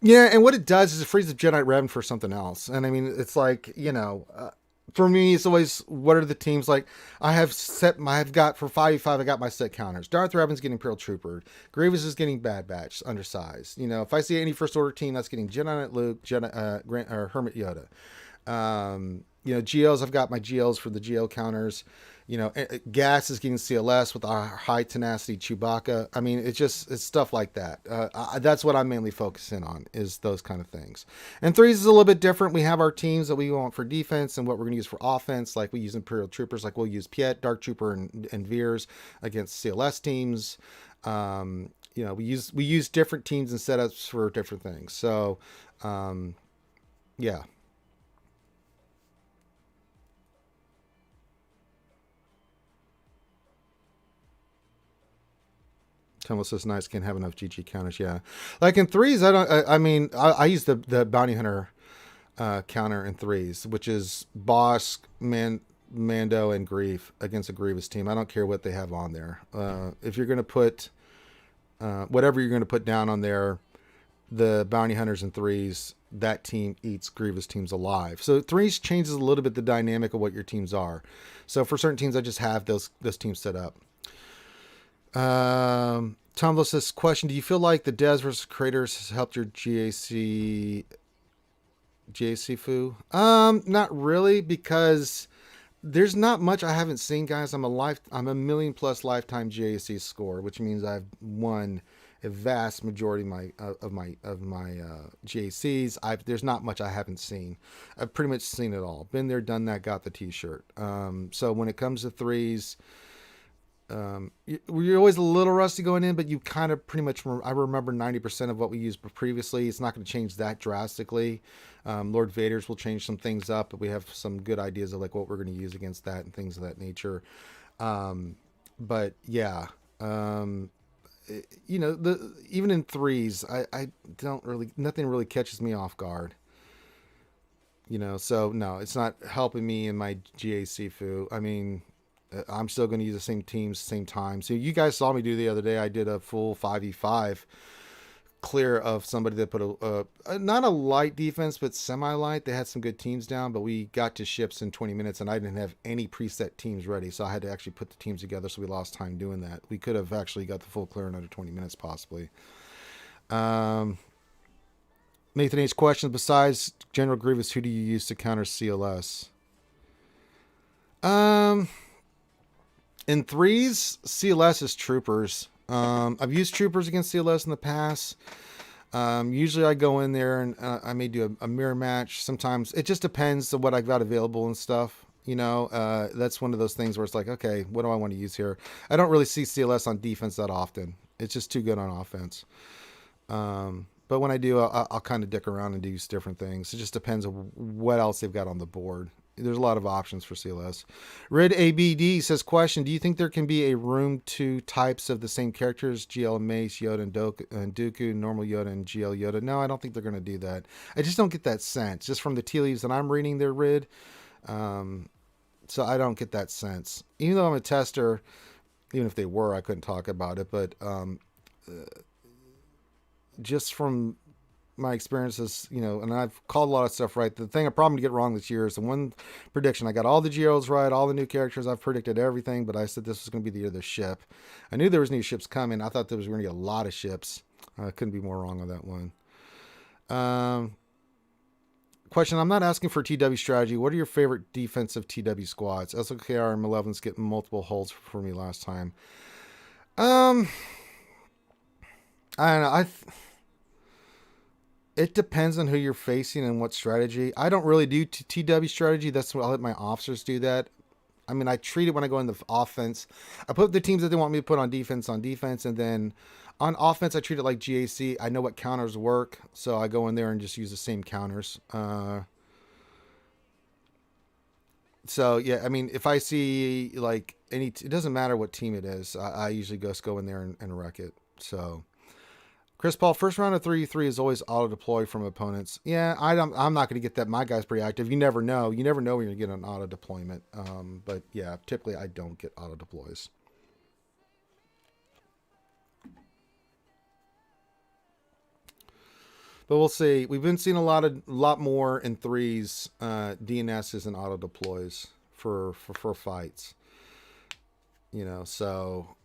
Yeah, and what it does is it frees up Jedi Revan for something else. And I mean, it's like, for me, it's always, what are the teams like? I've got for 5v5, I got my set counters. Darth Revan's getting Imperial Trooper. Grievous is getting Bad Batch, undersized. If I see any First Order team that's getting Jedi Knight Luke, Grant, or Hermit Yoda. GLs, I've got my GLs for the GL counters. Gas is getting CLS with our high tenacity Chewbacca. I mean, it's stuff like that. That's what I'm mainly focusing on, is those kind of things. And threes is a little bit different. We have our teams that we want for defense and what we're going to use for offense. Like we use Imperial Troopers, like we'll use Piet, Dark Trooper, and Veers against CLS teams. We use different teams and setups for different things. So, yeah. Tumble says nice, can't have enough GG counters. Yeah, like in threes, I use the bounty hunter counter in threes, which is Boss, Mando, and Grief against a Grievous team. I don't care what they have on there. If you're gonna put whatever you're gonna put down on there, the bounty hunters in threes, that team eats Grievous teams alive. So threes changes a little bit the dynamic of what your teams are. So for certain teams, I just have those teams set up. Tumblr says, question: do you feel like the Des versus Creators has helped your GAC foo? Not really, because there's not much I haven't seen, guys. I'm a million plus lifetime GAC score, which means I've won a vast majority of my GACs. There's not much I haven't seen. I've pretty much seen it all. Been there, done that, got the t-shirt. So when it comes to threes, you're always a little rusty going in, but you kind of pretty much, I remember 90% of what we used previously. It's not going to change that drastically. Lord Vader's will change some things up, but we have some good ideas of like what we're going to use against that and things of that nature. But yeah, even in threes, I don't really, nothing really catches me off guard. So no, it's not helping me in my GAC foo. I mean, I'm still going to use the same teams, same time. So you guys saw me do the other day. I did a full 5v5 clear of somebody that put not a light defense, but semi-light. They had some good teams down, but we got to ships in 20 minutes and I didn't have any preset teams ready. So I had to actually put the teams together. So we lost time doing that. We could have actually got the full clear in under 20 minutes possibly. Nathan H. questions: besides General Grievous, who do you use to counter CLS? In threes, CLS is Troopers. I've used Troopers against CLS in the past. Usually I go in there and I may do a mirror match. Sometimes it just depends on what I've got available and stuff. That's one of those things where it's like, okay, what do I want to use here? I don't really see CLS on defense that often. It's just too good on offense. But when I do, I'll kind of dick around and do different things. It just depends on what else they've got on the board. There's a lot of options for CLS. Red ABD says, question: do you think there can be a room to types of the same characters, GL and Mace, Yoda and Dooku, normal Yoda and GL Yoda? No, I don't think they're going to do that. I just don't get that sense. Just from the tea leaves that I'm reading, they're Rid. So I don't get that sense. Even though I'm a tester, even if they were, I couldn't talk about it. But just from my experiences, and I've called a lot of stuff right. The problem to get wrong this year is the one prediction. I got all the GOs right, all the new characters. I've predicted everything, but I said this was going to be the year of the ship. I knew there was new ships coming. I thought there was going to be a lot of ships. I couldn't be more wrong on that one. Question, I'm not asking for TW strategy. What are your favorite defensive TW squads? SLKR and Malevolence getting multiple holds for me last time. I don't know. It depends on who you're facing and what strategy. I don't really do TW strategy. That's what I'll let my officers do that. I mean, I treat it when I go in the offense. I put the teams that they want me to put on defense, and then on offense, I treat it like GAC. I know what counters work, so I go in there and just use the same counters. So yeah, I mean, if I see like it doesn't matter what team it is. I usually just go in there and wreck it. So. Chris Paul, first round of 3v3 is always auto deploy from opponents. Yeah, I'm not going to get that. My guy's pretty active. You never know. You never know when you're going to get an auto deployment. But yeah, typically I don't get auto deploys. But we'll see. We've been seeing a lot more in threes, DNSs and auto deploys for fights. You know, so.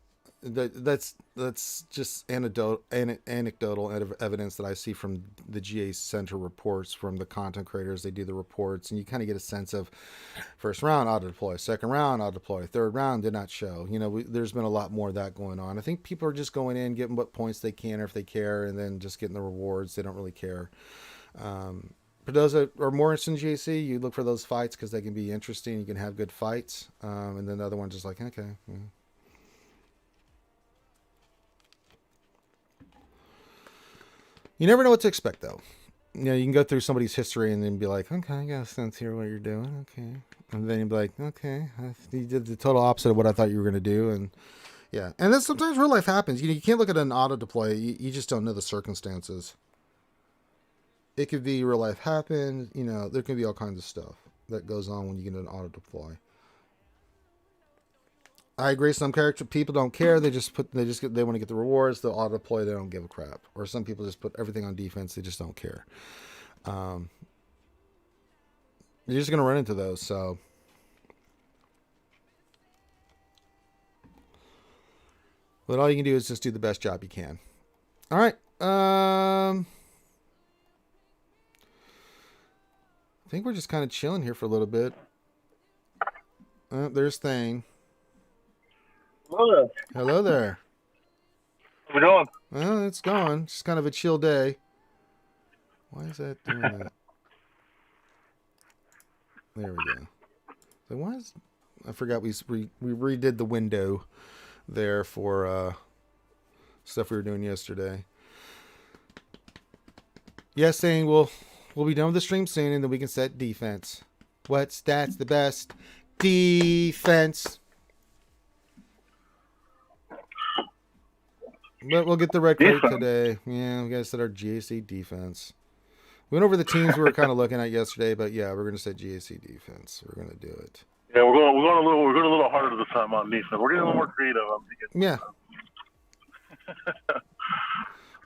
That's just anecdotal evidence that I see from the GA Center reports from the content creators. They do the reports, and you kind of get a sense of first round auto deploy, second round auto deploy, third round did not show. You know, there's been a lot more of that going on. I think people are just going in, getting what points they can or if they care, and then just getting the rewards. They don't really care. For those that are more interested in GAC, you look for those fights because they can be interesting. You can have good fights, and then the other one's just like, okay. Yeah. You never know what to expect, though. You know, you can go through somebody's history and then be like, okay, I got a sense here what you're doing. Okay. And then you'd be like, okay, you did the total opposite of what I thought you were going to do. And yeah. And then sometimes real life happens. You know, you can't look at an auto deploy. You just don't know the circumstances. It could be real life happen. You know, there can be all kinds of stuff that goes on when you get an auto deploy. I agree. Some people don't care. They want to get the rewards. They'll auto deploy. They don't give a crap. Or some people just put everything on defense. They just don't care. You're just going to run into those. So, but all you can do is just do the best job you can. All right. I think we're just kind of chilling here for a little bit. There's Thane. Hello there. Hello there. How's it going? Well, it's going. It's kind of a chill day. Why is that doing that? There we go. So I forgot we redid the window there for stuff we were doing yesterday. Yes, saying we'll be done with the stream soon, and then we can set defense. What stats the best? Defense. But we'll get the red card today. Yeah, we got to set our GAC defense. We went over the teams we were kind of looking at yesterday, but yeah, we're going to set GAC defense. We're going to do it. Yeah, we're going a little harder this time on defense. We're getting a little more creative. I'm thinking. Yeah.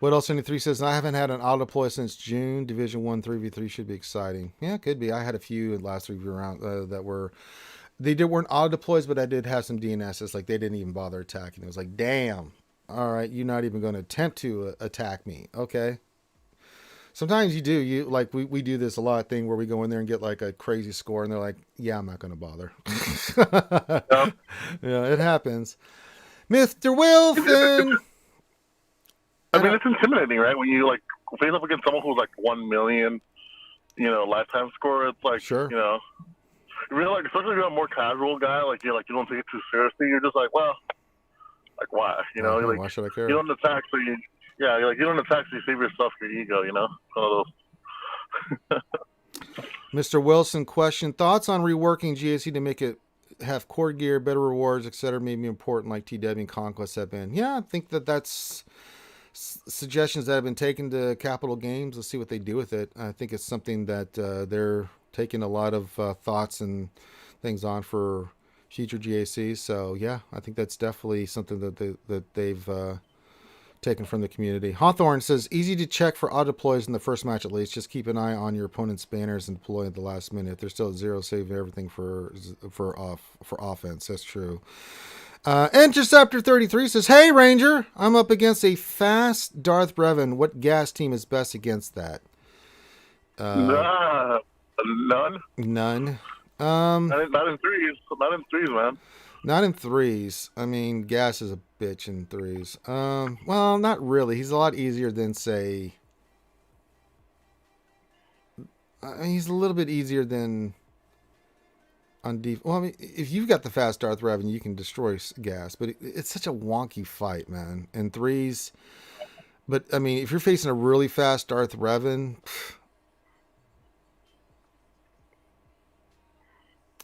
What else? 73 says, I haven't had an auto deploy since June. Division 1 3v3 should be exciting. Yeah, it could be. I had a few in the last 3 rounds that weren't auto deploys, but I did have some DNSs. Like they didn't even bother attacking. It was like, damn. All right, you're not even going to attempt to attack me. Okay. Sometimes you do. You like we do this a lot thing where we go in there and get like a crazy score, and they're like, "Yeah, I'm not going to bother." Yeah. Yeah, it happens. Mr. Wilson. I mean, it's intimidating, right? When you like face up against someone who's like 1 million, lifetime score. It's like, sure. Really, like, especially if you're a more casual guy, like you don't take it too seriously. You're just like, well. Like why? Like, why should I care? You don't attack, so you don't attack, so you save yourself your ego. One of those. Mr. Wilson, question: thoughts on reworking GAC to make it have core gear, better rewards, etc. Maybe important like TW and Conquest have been. Yeah, I think that's suggestions that have been taken to Capital Games. Let's see what they do with it. I think it's something that they're taking a lot of thoughts and things on for future GACs. So yeah, I think that's definitely something that they've taken from the community. Hawthorne says, easy to check for auto deploys in the first match at least. Just keep an eye on your opponent's banners and deploy at the last minute. They're still at 0, save everything for offense. That's true. Interceptor 33 says, hey Ranger, I'm up against a fast Darth Brevin. What gas team is best against that? Nah, none. None. Not in threes. Not in threes, man. Not in threes. I mean, Gas is a bitch in threes. Well, not really. He's a lot easier than say. He's a little bit easier than on def. Well, I mean, if you've got the fast Darth Revan, you can destroy Gas. But it's such a wonky fight, man. In threes. But I mean, if you're facing a really fast Darth Revan,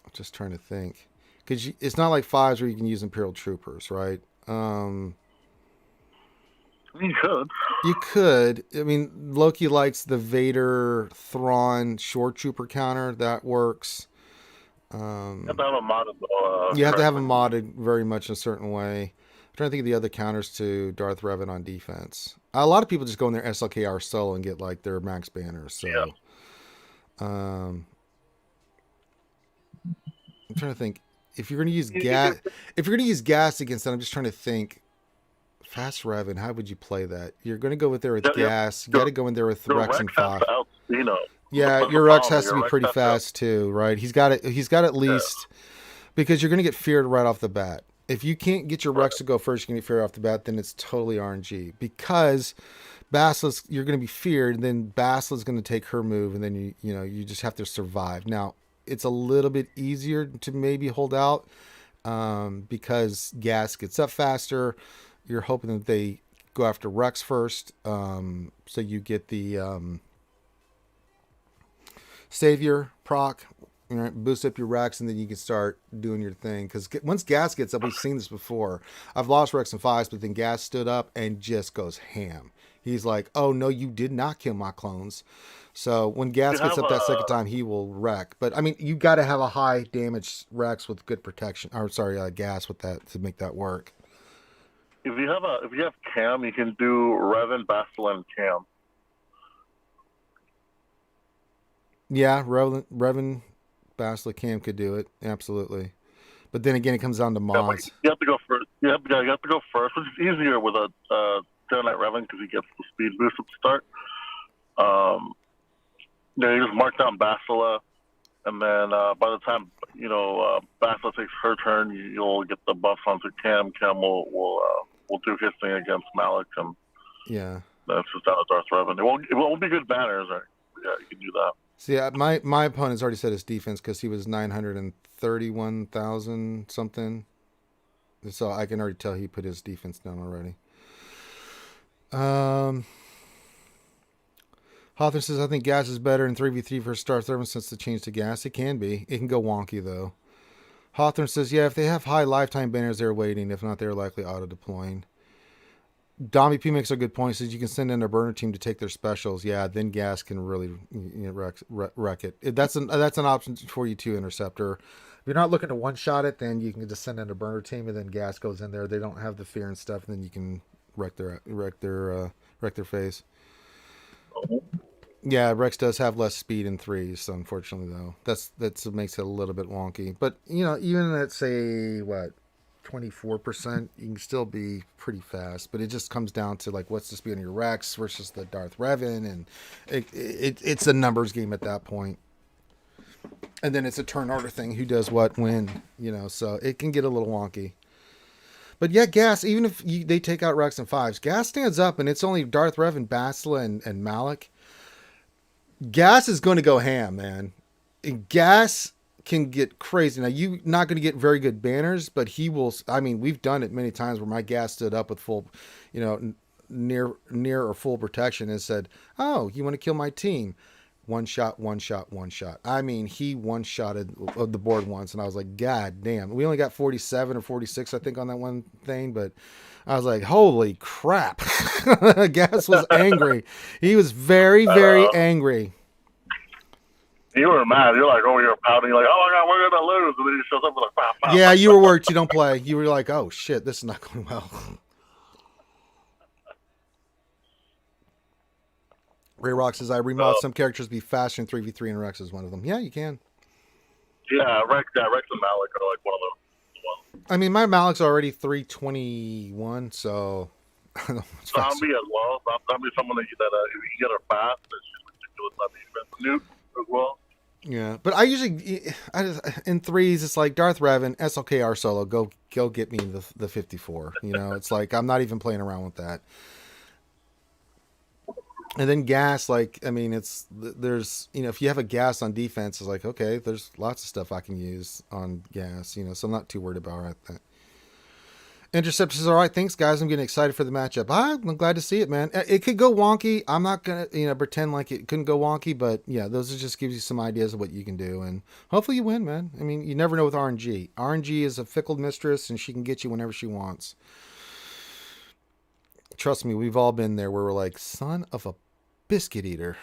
I'm just trying to think. Because it's not like fives where you can use Imperial Troopers, right? You could. You could. I mean, Loki likes the Vader Thrawn short trooper counter. That works. You have to have a modded. You have to have them modded very much in a certain way. I'm trying to think of the other counters to Darth Revan on defense. A lot of people just go in their SLKR solo and get like their max banners. So, Yeah. I'm trying to think if you're going to use gas. If you're going to use gas against that, I'm just trying to think. Fast Revan, how would you play that? You're going to go with there with gas. You got to go in there with Rex and 5. Yeah, your Rex has to be pretty fast too, right? He's got it. He's got at least because you're going to get feared right off the bat. If you can't get your Rex to go first, you're going to get feared off the bat. Then it's totally RNG because Basilisk, you're going to be feared. And then Basilisk is going to take her move, and then you just have to survive. Now it's a little bit easier to maybe hold out because gas gets up faster. You're hoping that they go after Rex first, so you get the Savior proc, right? Boost up your Rex, and then you can start doing your thing. Because once Gas gets up, we've seen this before. I've lost Rex and 5s, but then Gas stood up and just goes ham. He's like, "Oh no, you did not kill my clones." So when Gas gets up that second time, he will wreck. But I mean, you got to have a high damage Rex with good protection. Or sorry, Gas with that to make that work. If you have Cam, you can do Revan, Bastila, and Cam. Yeah, Revan, Bastila, Cam could do it absolutely, but then again, it comes down to mods. You have to go first. You have to go first, which is easier with a Jedi Knight Revan because he gets the speed boost at the start. You just mark down Bastila, and then by the time Bastila takes her turn, you'll get the buffs onto Cam. Cam will do his thing against Malik, and that's just down to Darth Revan. It won't be good banners, right? Yeah, you can do that. See, my opponent's already said his defense because he was 931,000 something, so I can already tell he put his defense down already. Hawthorne says, I think gas is better in 3v3 for Darth Revan since the change to gas. It can be. It can go wonky though. Hawthorne says, yeah, if they have high lifetime banners, they're waiting. If not, they're likely auto-deploying. Dommy P makes a good point. He says you can send in a burner team to take their specials. Yeah, then gas can really wreck it. That's an option for you too, Interceptor. If you're not looking to one-shot it, then you can just send in a burner team, and then gas goes in there. They don't have the fear and stuff, and then you can wreck their face. Yeah, Rex does have less speed in threes, so unfortunately though. That's makes it a little bit wonky. But even at say 24%, you can still be pretty fast. But it just comes down to like what's the speed on your Rex versus the Darth Revan, and it's a numbers game at that point. And then it's a turn order thing, who does what when, so it can get a little wonky. But yeah, gas, even if they take out Rex and 5s, gas stands up, and it's only Darth Revan, Bastila, and Malik. Gas is going to go ham, man. And gas can get crazy. Now, you're not going to get very good banners, but he will. I mean, we've done it many times where my gas stood up with full, near or full protection and said, "Oh, you want to kill my team?" One shot. I mean, he one-shotted the board once, and I was like, God damn. We only got 47 or 46, I think, on that one thing, but I was like, holy crap. Gas was angry. He was very, very angry. You were mad. You're like, you're pouting. You're like, oh my God, we're going to lose. And then he shows up with like, pow. Yeah, you were worried you don't play. You were like, oh shit, this is not going well. Ray Rock says, I remod some characters to be faster in 3v3, and Rex is one of them. Yeah, you can. Yeah, Rex and Malik are like one of the ones. I mean, my Malik's already 321, so... Zombie as well. Zombie is someone that you get her fast. It's with my defense. Newt as well. Yeah, but I just in threes, it's like Darth Revan, SLKR solo, go get me the 54. You know, it's like I'm not even playing around with that. And then gas, like, I mean, there's, you know, if you have a gas on defense, it's like, okay, there's lots of stuff I can use on gas, you know, so I'm not too worried about that. Intercept says, all right, thanks, guys. I'm getting excited for the matchup. I'm glad to see it, man. It could go wonky. I'm not going to, you know, pretend like it couldn't go wonky, but yeah, those just gives you some ideas of what you can do. And hopefully you win, man. I mean, you never know with RNG. RNG is a fickle mistress, and she can get you whenever she wants. Trust me, we've all been there where we're like, son of a biscuit eater.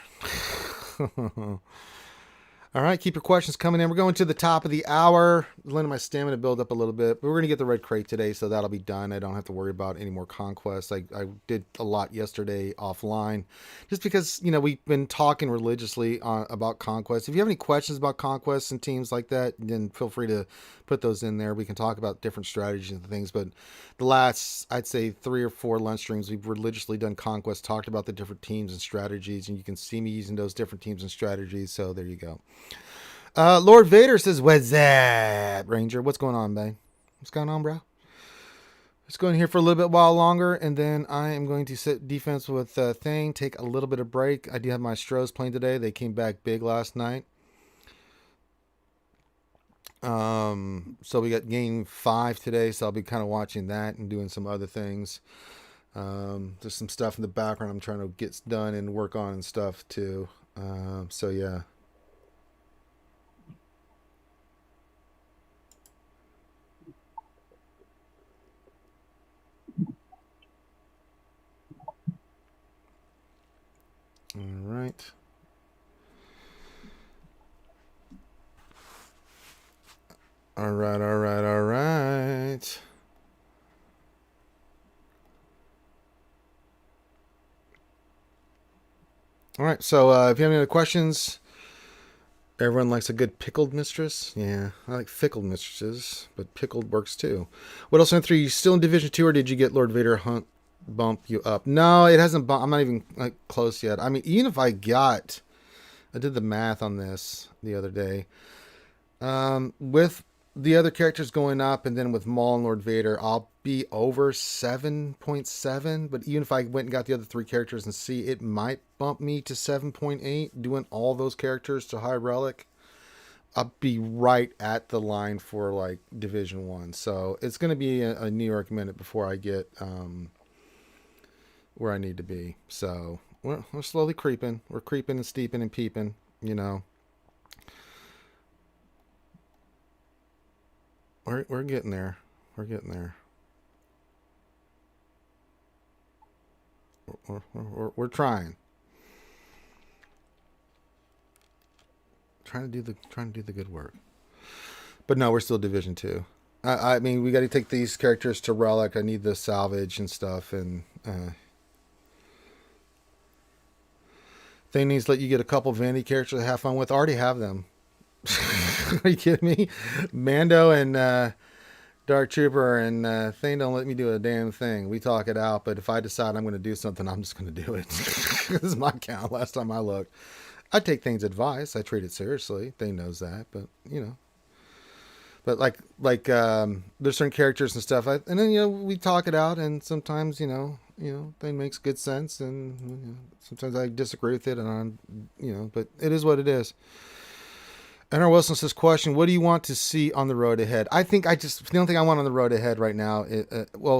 All right, keep your questions coming in. We're going to the top of the hour. Letting my stamina build up a little bit. But we're going to get the red crate today, so that'll be done. I don't have to worry about any more conquests. I did a lot yesterday offline. Just because, you know, we've been talking religiously about conquests. If you have any questions about conquests and teams like that, then feel free to put those in there. We can talk about different strategies and things. But the last, I'd say, 3 or 4 lunch streams, we've religiously done conquests, talked about the different teams and strategies. And you can see me using those different teams and strategies. So there you go. Lord Vader says, what's that, Ranger? What's going on, babe? What's going on, bro? Let's go in here for a little bit while longer, and then I am going to sit defense with Thing, take a little bit of break. I do have my Stros playing today. They came back big last night. So we got game 5 today, so I'll be kind of watching that and doing some other things. There's some stuff in the background I'm trying to get done and work on and stuff too. So yeah. All right. All right. All right, so if you have any other questions, everyone likes a good pickled mistress. Yeah, I like fickled mistresses, but pickled works too. What else on 3? You still in Division 2, or did you get Lord Vader Hunt bump you up? No, it hasn't bumped. I'm not even like close yet. I mean, even if I did the math on this the other day. With the other characters going up, and then with Maul and Lord Vader, I'll be over 7.7. But even if I went and got the other 3 characters and see, it might bump me to 7.8. Doing all those characters to High Relic, I'll be right at the line for like Division 1. So it's going to be a New York minute before I get where I need to be. So we're slowly creeping. We're creeping and steeping and peeping, you know. We're getting there. We're getting there. We're trying. Trying to do the good work. But no, we're still Division 2. I mean, we got to take these characters to Relic. I need the salvage and stuff, and they needs to let you get a couple vanity characters to have fun with. I already have them. Are you kidding me? Mando and Dark Trooper and Thing don't let me do a damn thing. We talk it out, but if I decide I'm going to do something, I'm just going to do it. This is my count. Last time I looked, I take Thing's advice. I treat it seriously. Thing knows that, but you know. But like there's certain characters and stuff, and then you know we talk it out, and sometimes you know Thing makes good sense, and you know, sometimes I disagree with it, and I'm but it is what it is. N.R. Wilson says, question, what do you want to see on the road ahead? I think the only thing I want on the road ahead right now,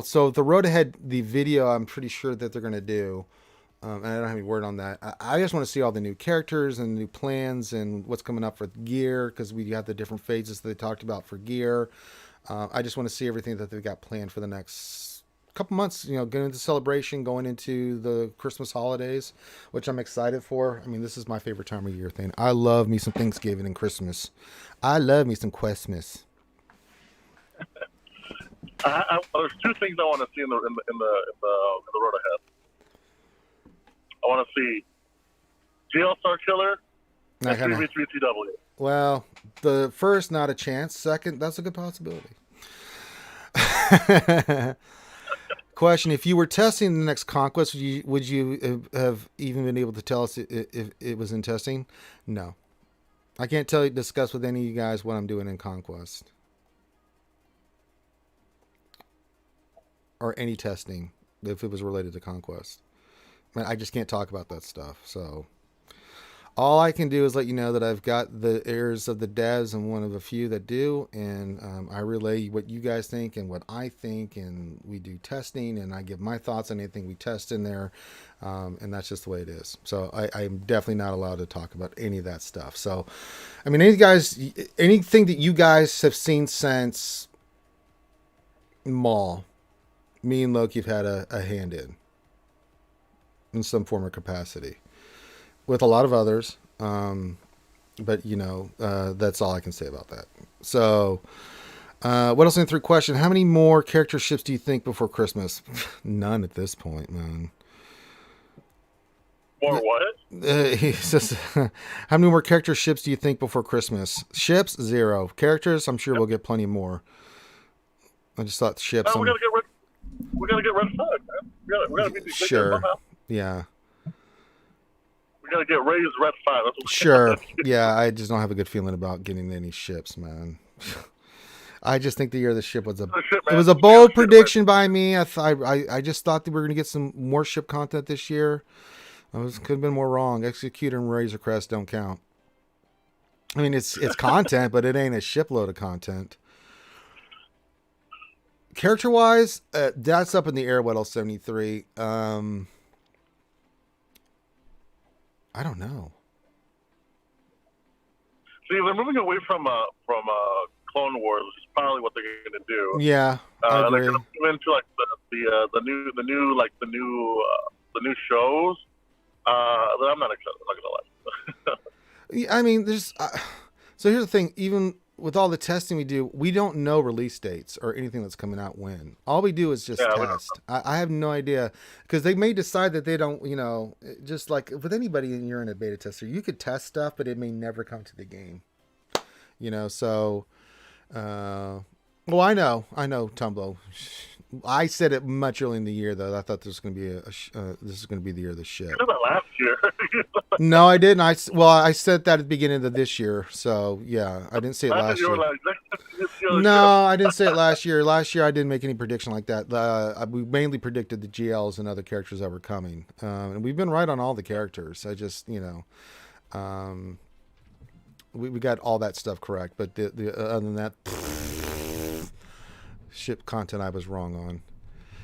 so the road ahead, the video, I'm pretty sure that they're going to do, and I don't have any word on that. I just want to see all the new characters and new plans and what's coming up for gear, because we got the different phases that they talked about for gear. I just want to see everything that they've got planned for the next couple months, going into celebration, going into the Christmas holidays, which I'm excited for. I mean, this is my favorite time of year thing. I love me some Thanksgiving and Christmas. I love me some Christmas. There's 2 things I want to see in the road ahead. I want to see GL Star Killer and 3v3TW. Well, the first, not a chance. Second, that's a good possibility. Question: if you were testing the next Conquest, would you have even been able to tell us if it was in testing? No, I can't discuss with any of you guys what I'm doing in Conquest or any testing if it was related to Conquest. I just can't talk about that stuff. So all I can do is let you know that I've got the ears of the devs and one of a few that do, and I relay what you guys think and what I think, and we do testing, and I give my thoughts on anything we test in there, and that's just the way it is. So I'm definitely not allowed to talk about any of that stuff. So, I mean, anything that you guys have seen since Maul, me and Loki have had a hand in some form or capacity, with a lot of others. But that's all I can say about that. So, what else in the 3 question? How many more character ships do you think before Christmas? None at this point, man. More what? He says, how many more character ships do you think before Christmas? Ships, 0. Characters, I'm sure we'll get plenty more. I just thought ships. No, we gotta get red 5, man. We gotta beat these sure. Yeah. We gotta get Ray's red 5. That's what sure. Yeah, I just don't have a good feeling about getting any ships, man. I just think the year of the ship was it was a bold prediction by me. I just thought that we were gonna get some more ship content this year. Could have been more wrong. Executor and Razor Crest don't count. I mean, it's content, but it ain't a shipload of content. Character wise, that's up in the air. What else? 73. I don't know. See, they're moving away from Clone Wars, which is probably what they're going to do. Yeah, I agree. They're going to move into like the new shows. That I'm not excited. I'm not gonna lie. I mean, so here's the thing. Even with all the testing we do, we don't know release dates or anything that's coming out when. All we do is just test. I have no idea, because they may decide that they don't, just like with anybody, you're in a beta tester, you could test stuff, but it may never come to the game. So, well, I know, Tumbo. I said it much early in the year, though. I thought this was going to be this is going to be the year of the ship. You said that last year. No, I didn't. I said that at the beginning of this year. So yeah, I didn't say it last year. No, I didn't say it last year. Last year I didn't make any prediction like that. We mainly predicted the GLs and other characters that were coming, and we've been right on all the characters. I just we got all that stuff correct, but the other than that. Ship content I was wrong on.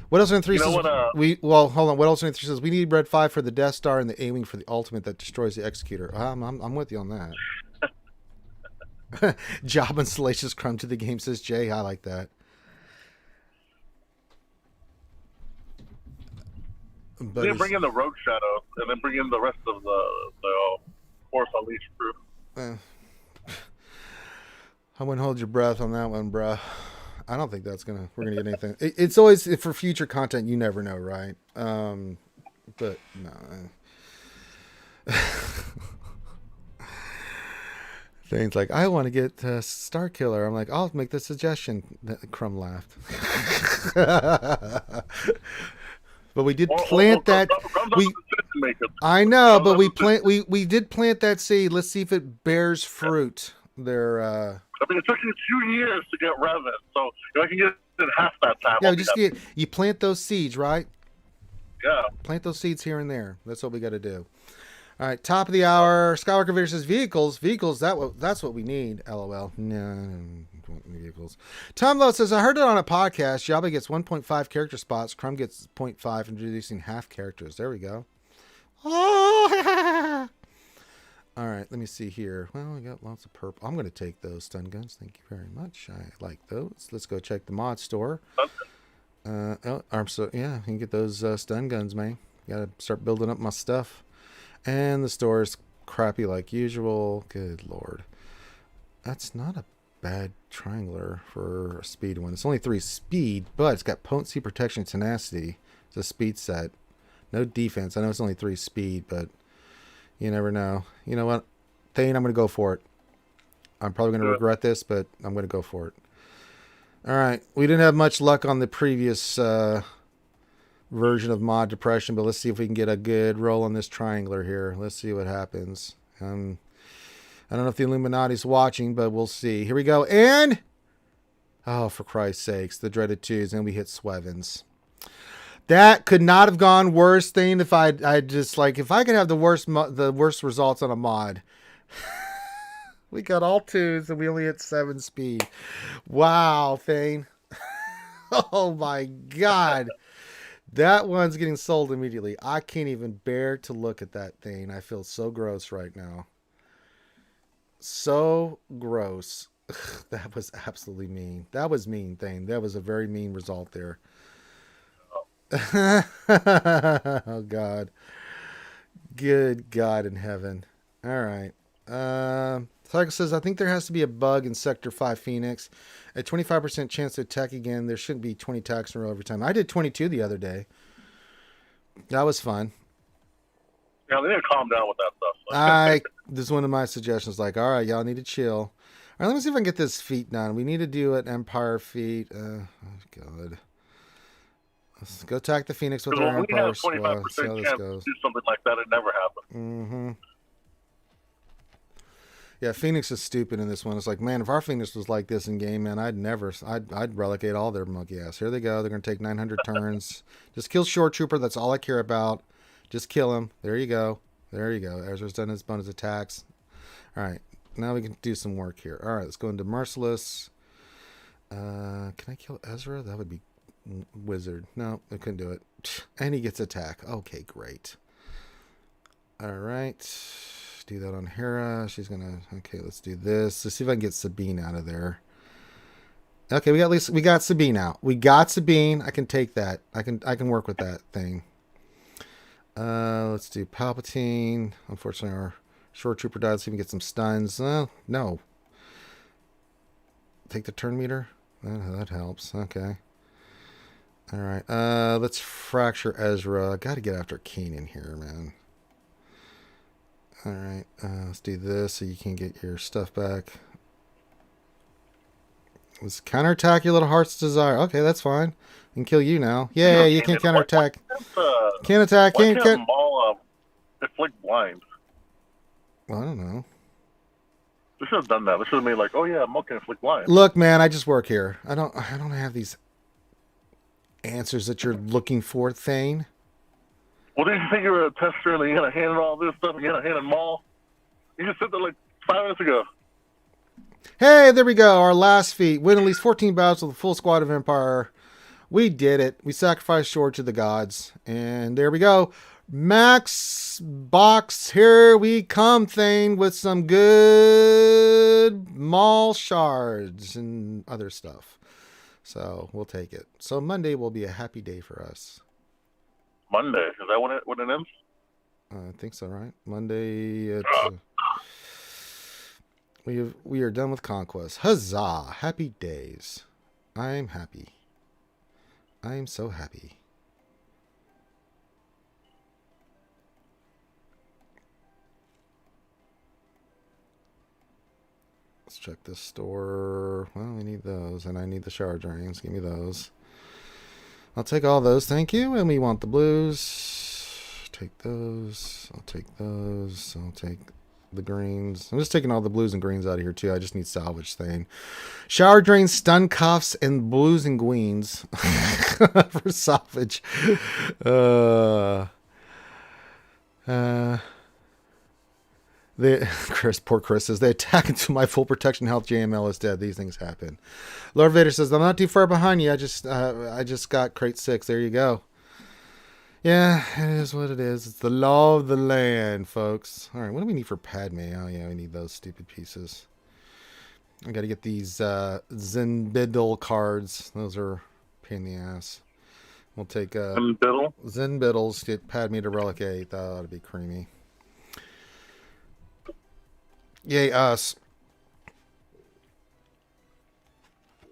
What else in 3 says? Hold on. What else in 3 says? We need red 5 for the Death Star and the A-Wing for the ultimate that destroys the Executor. I'm with you on that. Job and Salacious Crumb to the game, says Jay. I like that. But you bring in the Rogue Shadow and then bring in the rest of the Force Unleashed crew. I wouldn't hold your breath on that one, bruh. I don't think we're gonna get anything. It's always for future content. You never know, right? But no. Things like, I want to get Star Killer. I'm like, I'll make the suggestion. Crumb laughed. But we did plant that. I know, but we did plant that seed. Let's see if it bears fruit. I mean, it took you 2 years to get Revan, so if I can get it in half that time. Yeah, you plant those seeds, right? Yeah. Plant those seeds here and there. That's what we got to do. All right, top of the hour. Skywalker Vader says vehicles. That's what we need. LOL. No, vehicles. Tom Lowe says, I heard it on a podcast. Jabba gets 1.5 character spots. Crumb gets 0.5, introducing half characters. There we go. Oh. All right, let me see here. Well, we got lots of purple. I'm going to take those stun guns. Thank you very much. I like those. Let's go check the mod store. Yeah, you can get those stun guns, man. Got to start building up my stuff. And the store is crappy like usual. Good Lord. That's not a bad triangler for a speed one. It's only 3 speed, but it's got potency, protection, tenacity. It's a speed set. No defense. I know it's only 3 speed, but you never know. You know what? Thane, I'm going to go for it. I'm probably going to regret this, but I'm going to go for it. All right. We didn't have much luck on the previous version of mod depression, but let's see if we can get a good roll on this triangler here. Let's see what happens. I don't know if the Illuminati's watching, but we'll see. Here we go. And, oh, for Christ's sakes, the dreaded twos. And we hit Swevens. That could not have gone worse thing if I just like, if I could have the worst results on a mod. We got all twos and we only hit 7 speed. Wow, Thane. Oh my God. That one's getting sold immediately. I can't even bear to look at that thing. I feel so gross right now. So gross. That was absolutely mean. That was mean, Thane. That was a very mean result there. Oh, God. Good God in heaven. All right. Cycle says, I think there has to be a bug in Sector 5 Phoenix. A 25% chance to attack again. There shouldn't be 20 attacks in a row every time. I did 22 the other day. That was fun. Yeah, they need to calm down with that stuff. This is one of my suggestions. Like, all right, y'all need to chill. All right, let me see if I can get this feat done. We need to do an Empire feat. Oh, God. Let's go attack the Phoenix with our Empire. We have 25% chance to do something like that. It never happened. Mm-hmm. Yeah, Phoenix is stupid in this one. It's like, man, if our Phoenix was like this in game, man, I'd relegate all their monkey ass. Here they go. They're going to take 900 turns. Just kill Shore Trooper. That's all I care about. Just kill him. There you go. There you go. Ezra's done his bonus attacks. All right. Now we can do some work here. All right, let's go into Merciless. Can I kill Ezra? That would be Wizard. No, I couldn't do it. And he gets attack. Okay, great. All right. Do that on Hera. She's gonna. Okay, let's do this. Let's see if I can get Sabine out of there. Okay, we got Sabine out. We got Sabine. I can take that. I can work with that thing. Let's do Palpatine. Unfortunately, our Shore Trooper died. Let's see if we can get some stuns. No. Take the turn meter. That helps. Okay. All right. Let's fracture Ezra. Got to get after Kanan here, man. All right, let's do this so you can get your stuff back. Let's counterattack your little heart's desire. Okay, that's fine. I can kill you now. Yeah, you can counterattack. Can't attack. Can't Maul inflict blind? Well, I don't know. They should have done that. They should have made like, oh yeah, Maul can inflict blind. Look, man, I just work here. I don't have these answers that you're looking for, Thane. Well, did you think you were a tester and you had a hand in all this stuff and you had a hand in Maul? You just said that like 5 minutes ago. Hey, there we go. Our last feat. Win at least 14 battles with a full squad of Empire. We did it. We sacrificed Shore to the gods. And there we go. Max box. Here we come, Thane, with some good Maul shards and other stuff. So we'll take it. So Monday will be a happy day for us. Monday, is that when it ends? I think so, right? Monday. We are done with Conquest. Huzzah! Happy days. I'm happy. I am so happy. Let's check this store. Well, we need those, and I need the shard rings. Give me those. I'll take all those, thank you. And we want the blues. Take those. I'll take those. I'll take the greens. I'm just taking all the blues and greens out of here, too. I just need salvage thing. Shower drain, stun cuffs, and blues and greens for salvage. Poor Chris says, they attack into my full protection health. JML is dead. These things happen. Lord Vader says, I'm not too far behind you. I just got crate 6. There you go. Yeah, it is what it is. It's the law of the land, folks. All right, what do we need for Padme? Oh, yeah, we need those stupid pieces. I got to get these Zenbidal cards. Those are a pain in the ass. We'll take Zenbidals, get Padme to Relic 8. That ought to be creamy. Yay, us.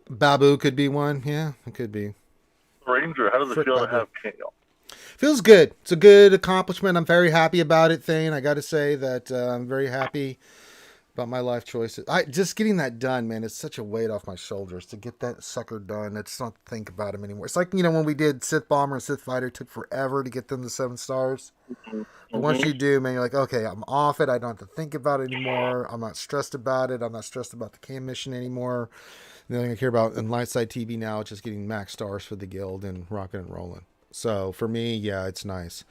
Babu could be one. Yeah, it could be. Ranger, how does it feel to have Kale? Feels good. It's a good accomplishment. I'm very happy about it, Thane. I got to say that I'm very happy about my life choices. I just getting that done, man. It's such a weight off my shoulders to get that sucker done. I just don't think about him anymore. It's like when we did Sith Bomber and Sith Fighter, it took forever to get them to 7 stars. But once you do, man, you're like, okay, I'm off it. I don't have to think about it anymore. I'm not stressed about it. I'm not stressed about the cam mission anymore. The only thing I care about in Lightside TV now is just getting max stars for the guild and rocking and rolling. So for me, yeah, it's nice.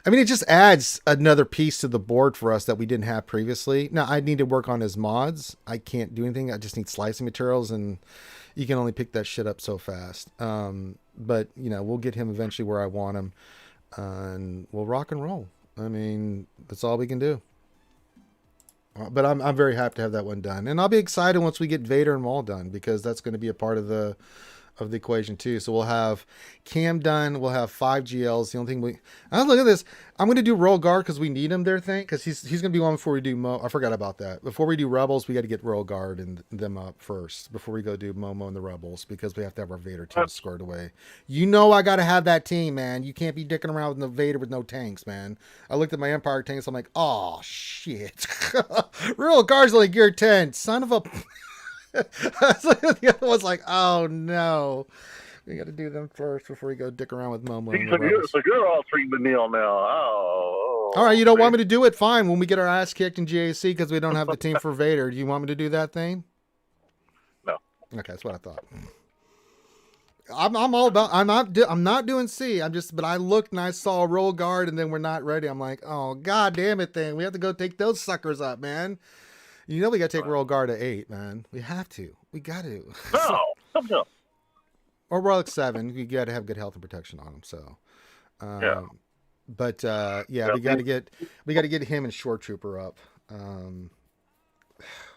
I mean, it just adds another piece to the board for us that we didn't have previously. Now, I need to work on his mods. I can't do anything. I just need slicing materials, and you can only pick that shit up so fast. But, we'll get him eventually where I want him, and we'll rock and roll. I mean, that's all we can do. But I'm very happy to have that one done. And I'll be excited once we get Vader and Maul done, because that's going to be a part of the equation too. So we'll have Cam done. We'll have 5 GLs. The only thing look at this. I'm going to do Royal Guard because we need him there, because he's going to be one before we do I forgot about that. Before we do Rebels, we got to get Royal Guard and them up first before we go do Momo and the Rebels, because we have to have our Vader team squared away. I got to have that team, man. You can't be dicking around with no Vader with no tanks, man. I looked at my Empire tanks. I'm like, oh shit. Royal Guard's only gear 10. Son of a... The other one's like, oh no, we got to do them first before we go dick around with Momo. So you're altering the Neil now. Oh, all right. You don't want me to do it? Fine. When we get our ass kicked in GAC because we don't have the team for Vader, do you want me to do that thing? No. Okay, that's what I thought. I'm all about. I'm not doing C. But I looked and I saw a Royal Guard, and then we're not ready. I'm like, oh god damn it, thing. We have to go take those suckers up, man. We got to take Royal Guard at 8, man. We have to. We got to. No. Or Relic 7. You got to have good health and protection on them. So, yeah. But we got to get him and Shore Trooper up.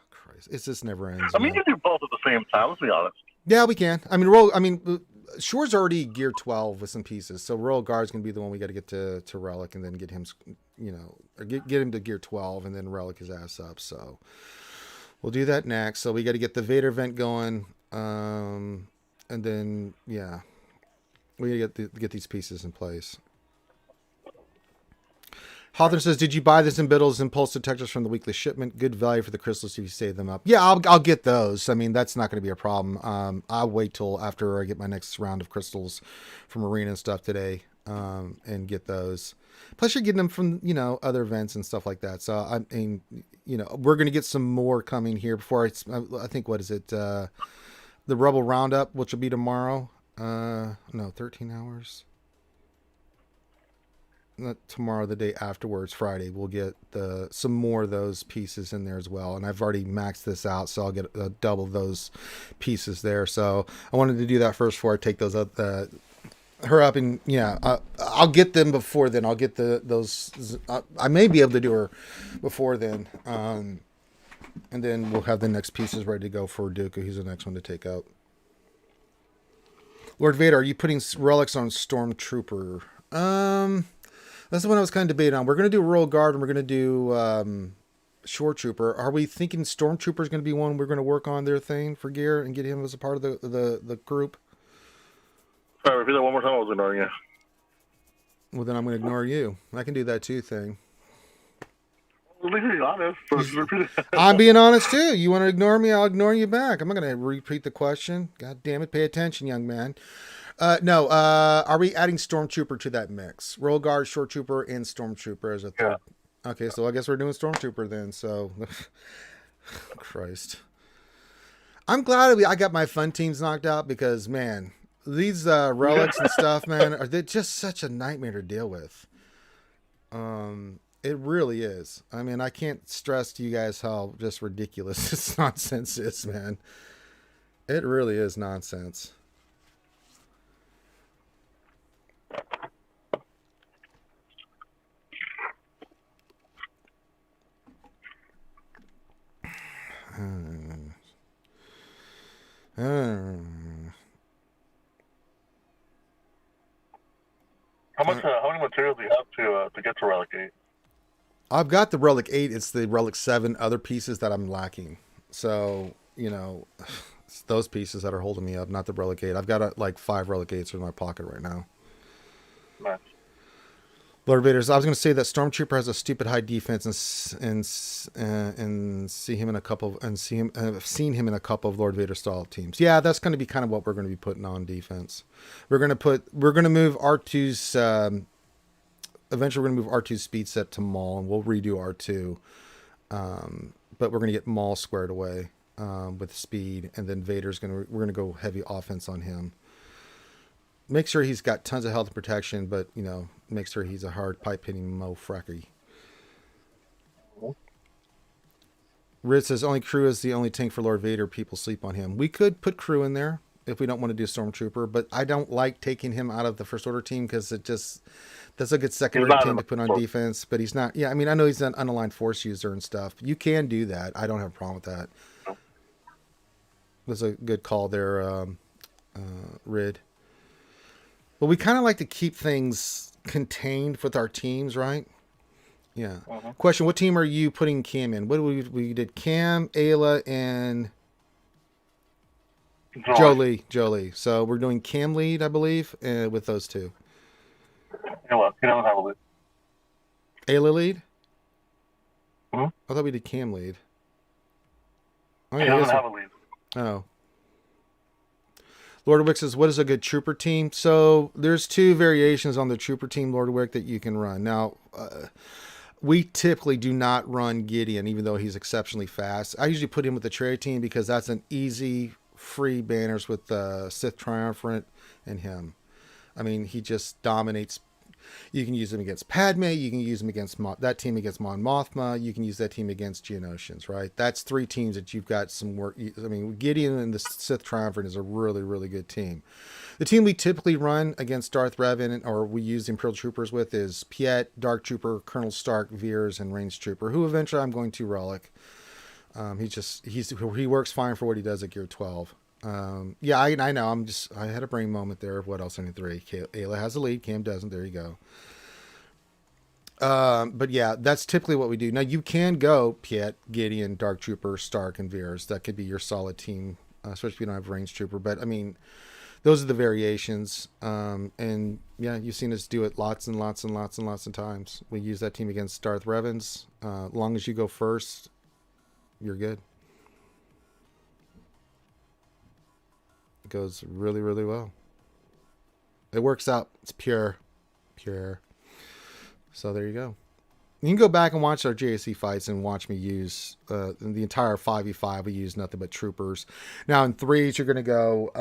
Christ, it's just never ends. I mean, you can do both at the same time. Let's be honest. Yeah, we can. I mean, Shore's already gear 12 with some pieces, so Royal Guard's gonna be the one we got to get to Relic, and then get him, or get him to gear 12, and then Relic his ass up. So we'll do that next. So we got to get the Vader event going, and then we got to get these pieces in place. Hawthorne says, did you buy the Zimbittles impulse detectors from the weekly shipment? Good value for the crystals if you save them up. Yeah, I'll get those. I mean, that's not going to be a problem. I'll wait till after I get my next round of crystals from Arena and stuff today, and get those. Plus, you're getting them from, other events and stuff like that. So, I mean, we're going to get some more coming here before I think, what is it? The Rebel Roundup, which will be tomorrow. 13 hours. Not tomorrow, the day afterwards, Friday, we'll get some more of those pieces in there as well. And I've already maxed this out, so I'll get double those pieces there. So I wanted to do that first before I take those up, her up, and I'll get them before then. I'll get those. I may be able to do her before then, and then we'll have the next pieces ready to go for Dooku. He's the next one to take out. Lord Vader, are you putting relics on Stormtrooper? That's the one I was kind of debating on. We're going to do Royal Guard, and we're going to do Shore Trooper. Are we thinking Stormtrooper is going to be one we're going to work on their thing for gear and get him as a part of the group? Sorry, repeat that one more time. I was ignoring you. Well, then I'm going to ignore you. I can do that too thing. Being honest. I'm being honest too. You want to ignore me? I'll ignore you back. I'm not going to repeat the question. God damn it. Pay attention, young man. No. Are we adding Stormtrooper to that mix? Royal Guard, Shore Trooper, and Stormtrooper as a third. Yeah. Okay, so I guess we're doing Stormtrooper then. So, Christ. I'm glad I got my fun teams knocked out, because, man, these relics and stuff, man, they're just such a nightmare to deal with. It really is. I mean, I can't stress to you guys how just ridiculous this nonsense is, man. It really is nonsense. How many materials do you have to get to Relic 8? I've got the Relic 8. It's the Relic 7 other pieces that I'm lacking. So, it's those pieces that are holding me up, not the Relic 8. I've got like 5 Relic 8s in my pocket right now. Nice. Lord Vader's. I was going to say that Stormtrooper has a stupid high defense, and see him in a couple of, and see him. I've seen him in a couple of Lord Vader style teams. Yeah, that's going to be kind of what we're going to be putting on defense. We're going to move R2's. Eventually, we're going to move R2's speed set to Maul, and we'll redo R2. But we're going to get Maul squared away with speed, and then we're going to go heavy offense on him. Make sure he's got tons of health and protection, but, make sure he's a hard pipe-hitting mofracky. Rid says, only Crew is the only tank for Lord Vader. People sleep on him. We could put Crew in there if we don't want to do Stormtrooper, but I don't like taking him out of the First Order team because that's a good secondary team to put on defense, but he's not. Yeah, I mean, I know he's an unaligned Force user and stuff. You can do that. I don't have a problem with that. That's a good call there, Rid. But we kind of like to keep things contained with our teams, right? Yeah. Question, what team are you putting Cam in? What did we did Cam, Ayla, and Jolie. So we're doing Cam lead, I believe, with those two. Ayla have a lead. Ayla lead? Hmm? I thought we did Cam lead. Oh, yeah, doesn't have a lead. Oh. Lord Wick says, what is a good trooper team? So there's two variations on the trooper team, Lord Wick, that you can run. Now, we typically do not run Gideon, even though he's exceptionally fast. I usually put him with the Trey team because that's an easy, free banners with Sith Triumphant and him. I mean, he just dominates. You can use him against Padme. You can use him against that team against Mon Mothma. You can use that team against Geonosians, right? That's three teams that you've got some work. I mean, Gideon and the Sith Triumvirate is a really, really good team. The team we typically run against Darth Revan, or we use Imperial Troopers with, is Piet, Dark Trooper, Colonel Stark, Veers, and Range Trooper, who eventually I'm going to relic. He works fine for what he does at Gear 12. Yeah, I know. I had a brain moment there of what else I need three. Ayla has a lead. Cam doesn't. There you go. But yeah, that's typically what we do. Now you can go Piet, Gideon, Dark Trooper, Stark, and Veers. That could be your solid team, especially if you don't have Range Trooper. But I mean, those are the variations. And yeah, you've seen us do it lots and lots and lots and lots of times. We use that team against Darth Revans. As long as you go first, you're good. Goes really, really well. It works out. It's pure. So there you go. You can go back and watch our JSC fights and watch me use the entire 5v5. We use nothing but troopers. Now in threes, you're going to go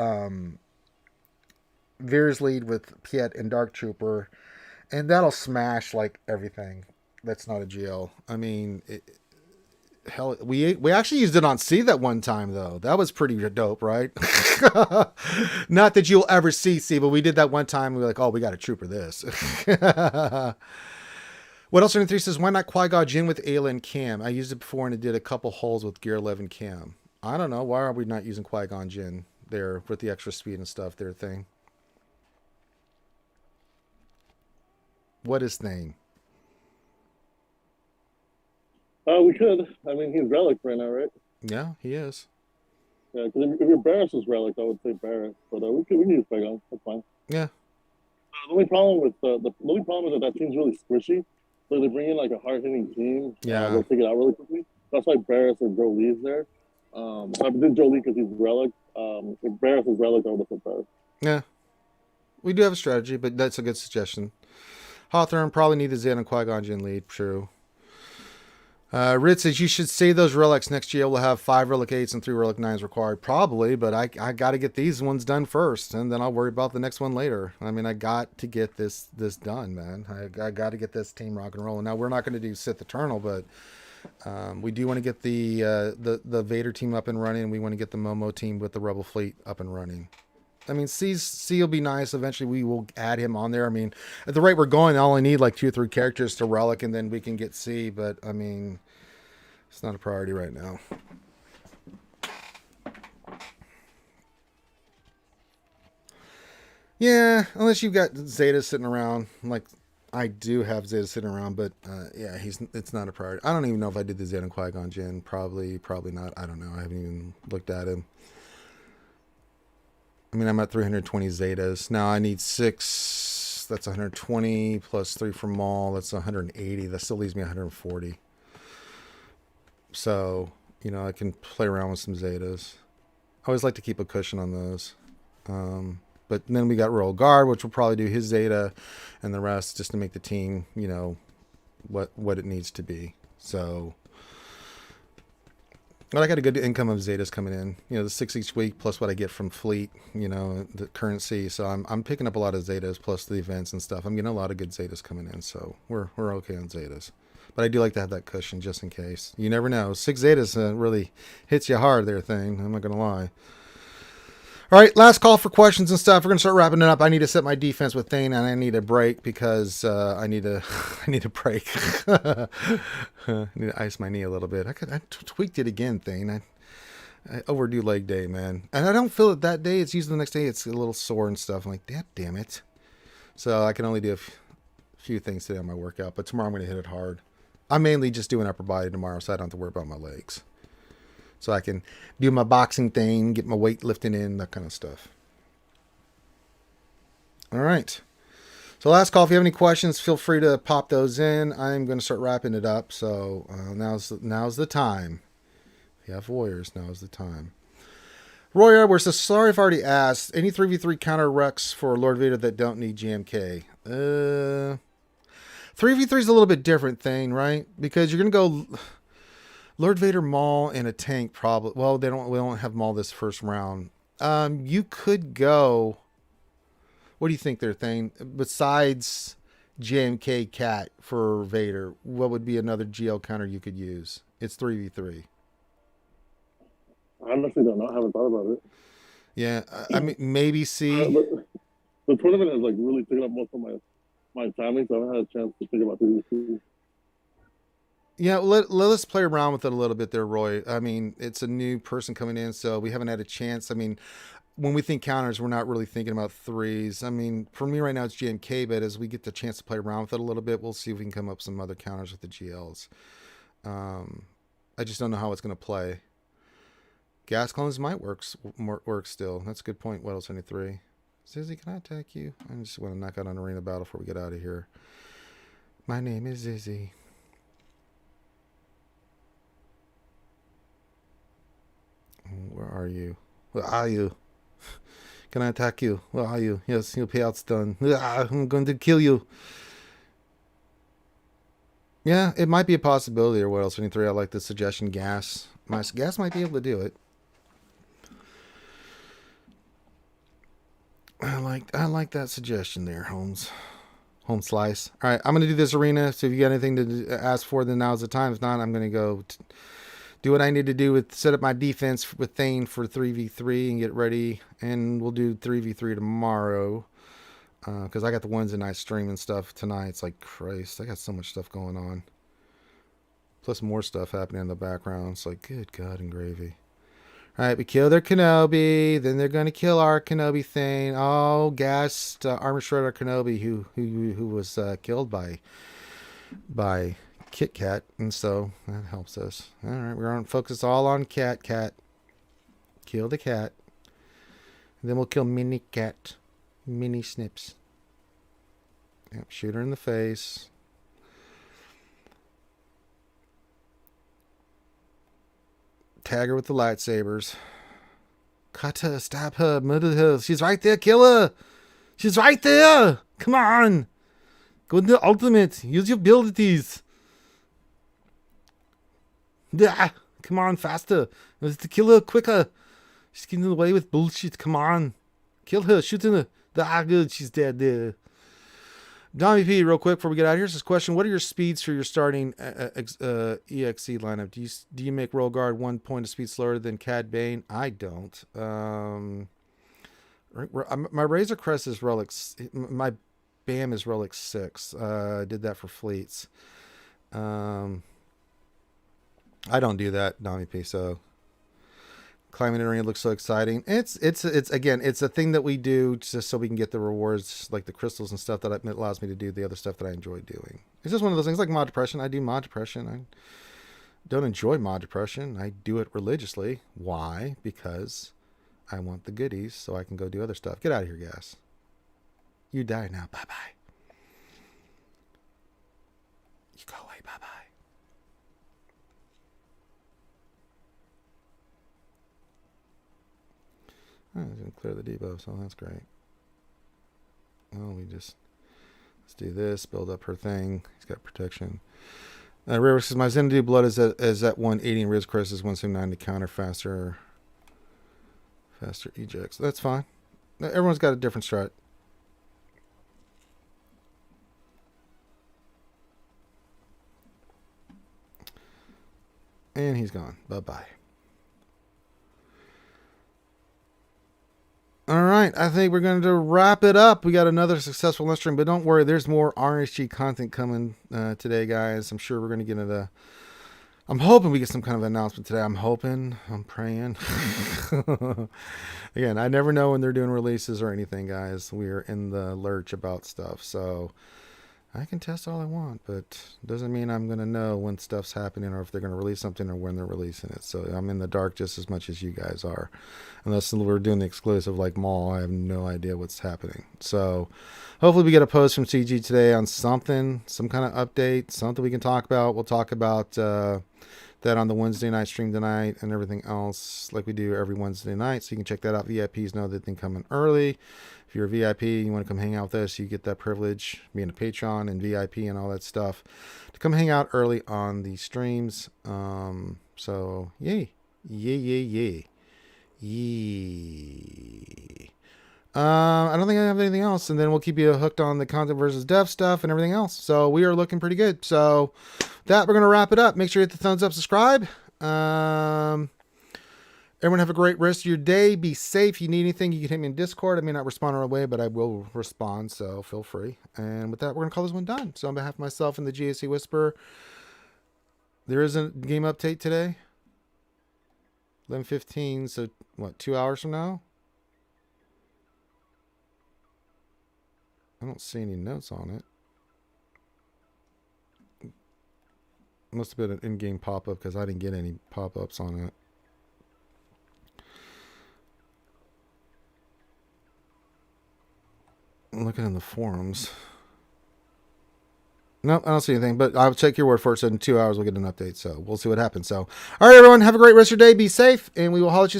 Veers lead with Piet and Dark Trooper, and that'll smash like everything. That's not a GL. I mean, hell, we actually used it on C that one time though. That was pretty dope, right? Not that you'll ever see C, but we did that one time. We were like, oh, we got to trooper this. What else? 3 says, why not Qui-Gon Jinn with Ayla and Cam? I used it before and it did a couple holes with Gear 11 Cam. I don't know. Why are we not using Qui-Gon Jinn there with the extra speed and stuff? Their thing. What is thing? We could. I mean, he's relic right now, right? Yeah, he is. Yeah, because if your Barris is relic, I would say Barris. But we can use Qui-Gon. That's fine. Yeah. The only problem with the only problem is that team's really squishy. So they bring in like a hard-hitting team. Yeah. They'll take it out really quickly. That's why Barris or Jolee's there. So I did Jolee because he's relic. If Barris is relic, I would have put Barris. Yeah. We do have a strategy, but that's a good suggestion. Hawthorne probably need the Zen and Qui-Gon Jinn lead. True. Rit says you should save those relics. Next year we'll have 5 relic 8s and 3 relic 9s required. Probably, but I got to get these ones done first, and then I'll worry about the next one later. I mean, I got to get this done, man. I got to get this team rock and rolling. Now we're not going to do Sith Eternal, but we do want to get the Vader team up and running. We want to get the Momo team with the Rebel fleet up and running. I mean, C will be nice. Eventually, we will add him on there. I mean, at the rate we're going, I only need like 2 or 3 characters to relic, and then we can get C. But I mean, it's not a priority right now. Yeah, unless you've got Zeta sitting around. Like, I do have Zeta sitting around, but yeah, it's not a priority. I don't even know if I did the Zeta and Qui-Gon Jinn. Probably not. I don't know. I haven't even looked at him. I mean, I'm at 320 Zetas. Now I need 6 that's 120 plus 3 from mall. That's 180. That still leaves me 140. So, you know, I can play around with some Zetas. I always like to keep a cushion on those. But then we got Royal Guard, which will probably do his Zeta and the rest just to make the team, you know, what it needs to be. So, but I got a good income of Zetas coming in. You know, the 6 each week plus what I get from Fleet, you know, the currency. So I'm picking up a lot of Zetas plus the events and stuff. I'm getting a lot of good Zetas coming in. So we're okay on Zetas. But I do like to have that cushion just in case. You never know. 6 Zetas really hits you hard there, thing. I'm not going to lie. All right, last call for questions and stuff. We're going to start wrapping it up. I need to set my defense with Thane, and I need a break because I need a break. I need to ice my knee a little bit. I tweaked it again, Thane. I overdo leg day, man. And I don't feel it that day. It's usually the next day. It's a little sore and stuff. I'm like, damn it. So I can only do a few things today on my workout, but tomorrow I'm going to hit it hard. I'm mainly just doing upper body tomorrow, so I don't have to worry about my legs. So I can do my boxing thing, get my weight lifting in, that kind of stuff. All right. So last call. If you have any questions, feel free to pop those in. I'm going to start wrapping it up. So now's the time. If you have warriors, now's the time. Roy Edwards says, sorry if I already asked. Any 3v3 counter recs for Lord Vader that don't need GMK? 3v3 is a little bit different thing, right? Because you're going to go Lord Vader, Maul, and a tank probably. Well, we don't have Maul this first round. You could go. What do you think there, Thane? Besides JMK Cat for Vader, what would be another GL counter you could use? It's 3v3. I honestly don't know. I haven't thought about it. Yeah, I mean, maybe C. The tournament has like really taken up most of my timing, so I haven't had a chance to think about this. Yeah, let's play around with it a little bit there, Roy. I mean, it's a new person coming in, so we haven't had a chance. I mean, when we think counters, we're not really thinking about threes. I mean, for me right now, it's GMK, but as we get the chance to play around with it a little bit, we'll see if we can come up with some other counters with the GLs. I just don't know how it's going to play. Gas clones might work still. That's a good point. What else? 23. Zizzy, can I attack you? I just want to knock out an arena battle before we get out of here. My name is Zizzy. Where are you? Where are you? Can I attack you? Where are you? Yes, your payout's done. I'm going to kill you. Yeah, it might be a possibility. Or what else? 23. I like the suggestion. Gas. Gas might be able to do it. I like that suggestion there, Holmes. Home slice. All right, I'm going to do this arena. So if you got anything to ask for, then now's the time. If not, I'm going to go do what I need to do with set up my defense with Thane for 3v3 and get ready. And we'll do 3v3 tomorrow. Because I got the Wednesday night stream and stuff tonight. It's like, Christ, I got so much stuff going on. Plus more stuff happening in the background. It's like, good God and gravy. All right, we kill their Kenobi. Then they're going to kill our Kenobi Thane. Oh, gassed Armor Shredder Kenobi who was killed by Kit Kat. And so that helps us. All right, we're on focus all on Cat. Kill the cat. And then we'll kill Mini Cat. Mini Snips. Yep, shoot her in the face. Tag her with the lightsabers. Cut her, stab her, murder her. She's right there, kill her. She's right there. Come on. Go into the ultimate. Use your abilities. Yeah. Come on, faster. Let's kill her quicker. She's getting away with bullshit. Come on. Kill her. Shoot her. Good. She's dead there. Dommy P, real quick before we get out, here's this question. What are your speeds for your starting EXE lineup? Do you make Roll Guard 1 point of speed slower than Cad Bane? I don't. My Razor Crest is Relic. My BAM is Relic 6. I did that for fleets. I don't do that, Dommy P, so... Climbing an arena looks so exciting. It's again, it's a thing that we do just so we can get the rewards, like the crystals and stuff that allows me to do the other stuff that I enjoy doing. It's just one of those things like mod depression. I do mod depression. I don't enjoy mod depression. I do it religiously. Why? Because I want the goodies so I can go do other stuff. Get out of here, Gas. You die now. Bye-bye. Oh, he's going to clear the debuff, so that's great. Oh, let's do this, build up her thing. He's got protection. River says, my Xanadu blood is at 180 and Riz Crest is 179 to counter faster ejects. That's fine. Everyone's got a different strat. And he's gone. Bye-bye. All right, I think we're going to wrap it up. We got another successful lunch stream, but don't worry, there's more RSG content coming today, guys. I'm sure we're going to get into... I'm hoping we get some kind of announcement today. I'm praying. Again, I never know when they're doing releases or anything, guys. We're in the lurch about stuff, so I can test all I want, but it doesn't mean I'm going to know when stuff's happening or if they're going to release something or when they're releasing it. So I'm in the dark just as much as you guys are. Unless we're doing the exclusive like Mall, I have no idea what's happening. So hopefully we get a post from CG today on something, some kind of update, something we can talk about. We'll talk about that on the Wednesday night stream tonight and everything else like we do every Wednesday night. So you can check that out. VIPs know that they come in early. If you're a VIP, you want to come hang out with us, you get that privilege, being a Patreon and VIP and all that stuff, to come hang out early on the streams. So, yay. Yay. I don't think I have anything else, and then we'll keep you hooked on the content versus dev stuff and everything else. So we are looking pretty good. So that we're going to wrap it up. Make sure you hit the thumbs up, subscribe. Everyone have a great rest of your day. Be safe. If you need anything, you can hit me in Discord. I may not respond right away, but I will respond, so feel free. And with that, we're going to call this one done. So on behalf of myself and the GAC Whisperer, there is a game update today. 11:15, so what, 2 hours from now? I don't see any notes on it. Must have been an in-game pop-up because I didn't get any pop-ups on it. I'm looking in the forums. Nope, I don't see anything, but I'll check your word for it. So in 2 hours, we'll get an update. So we'll see what happens. So, all right, everyone, have a great rest of your day. Be safe, and we will holler at you soon.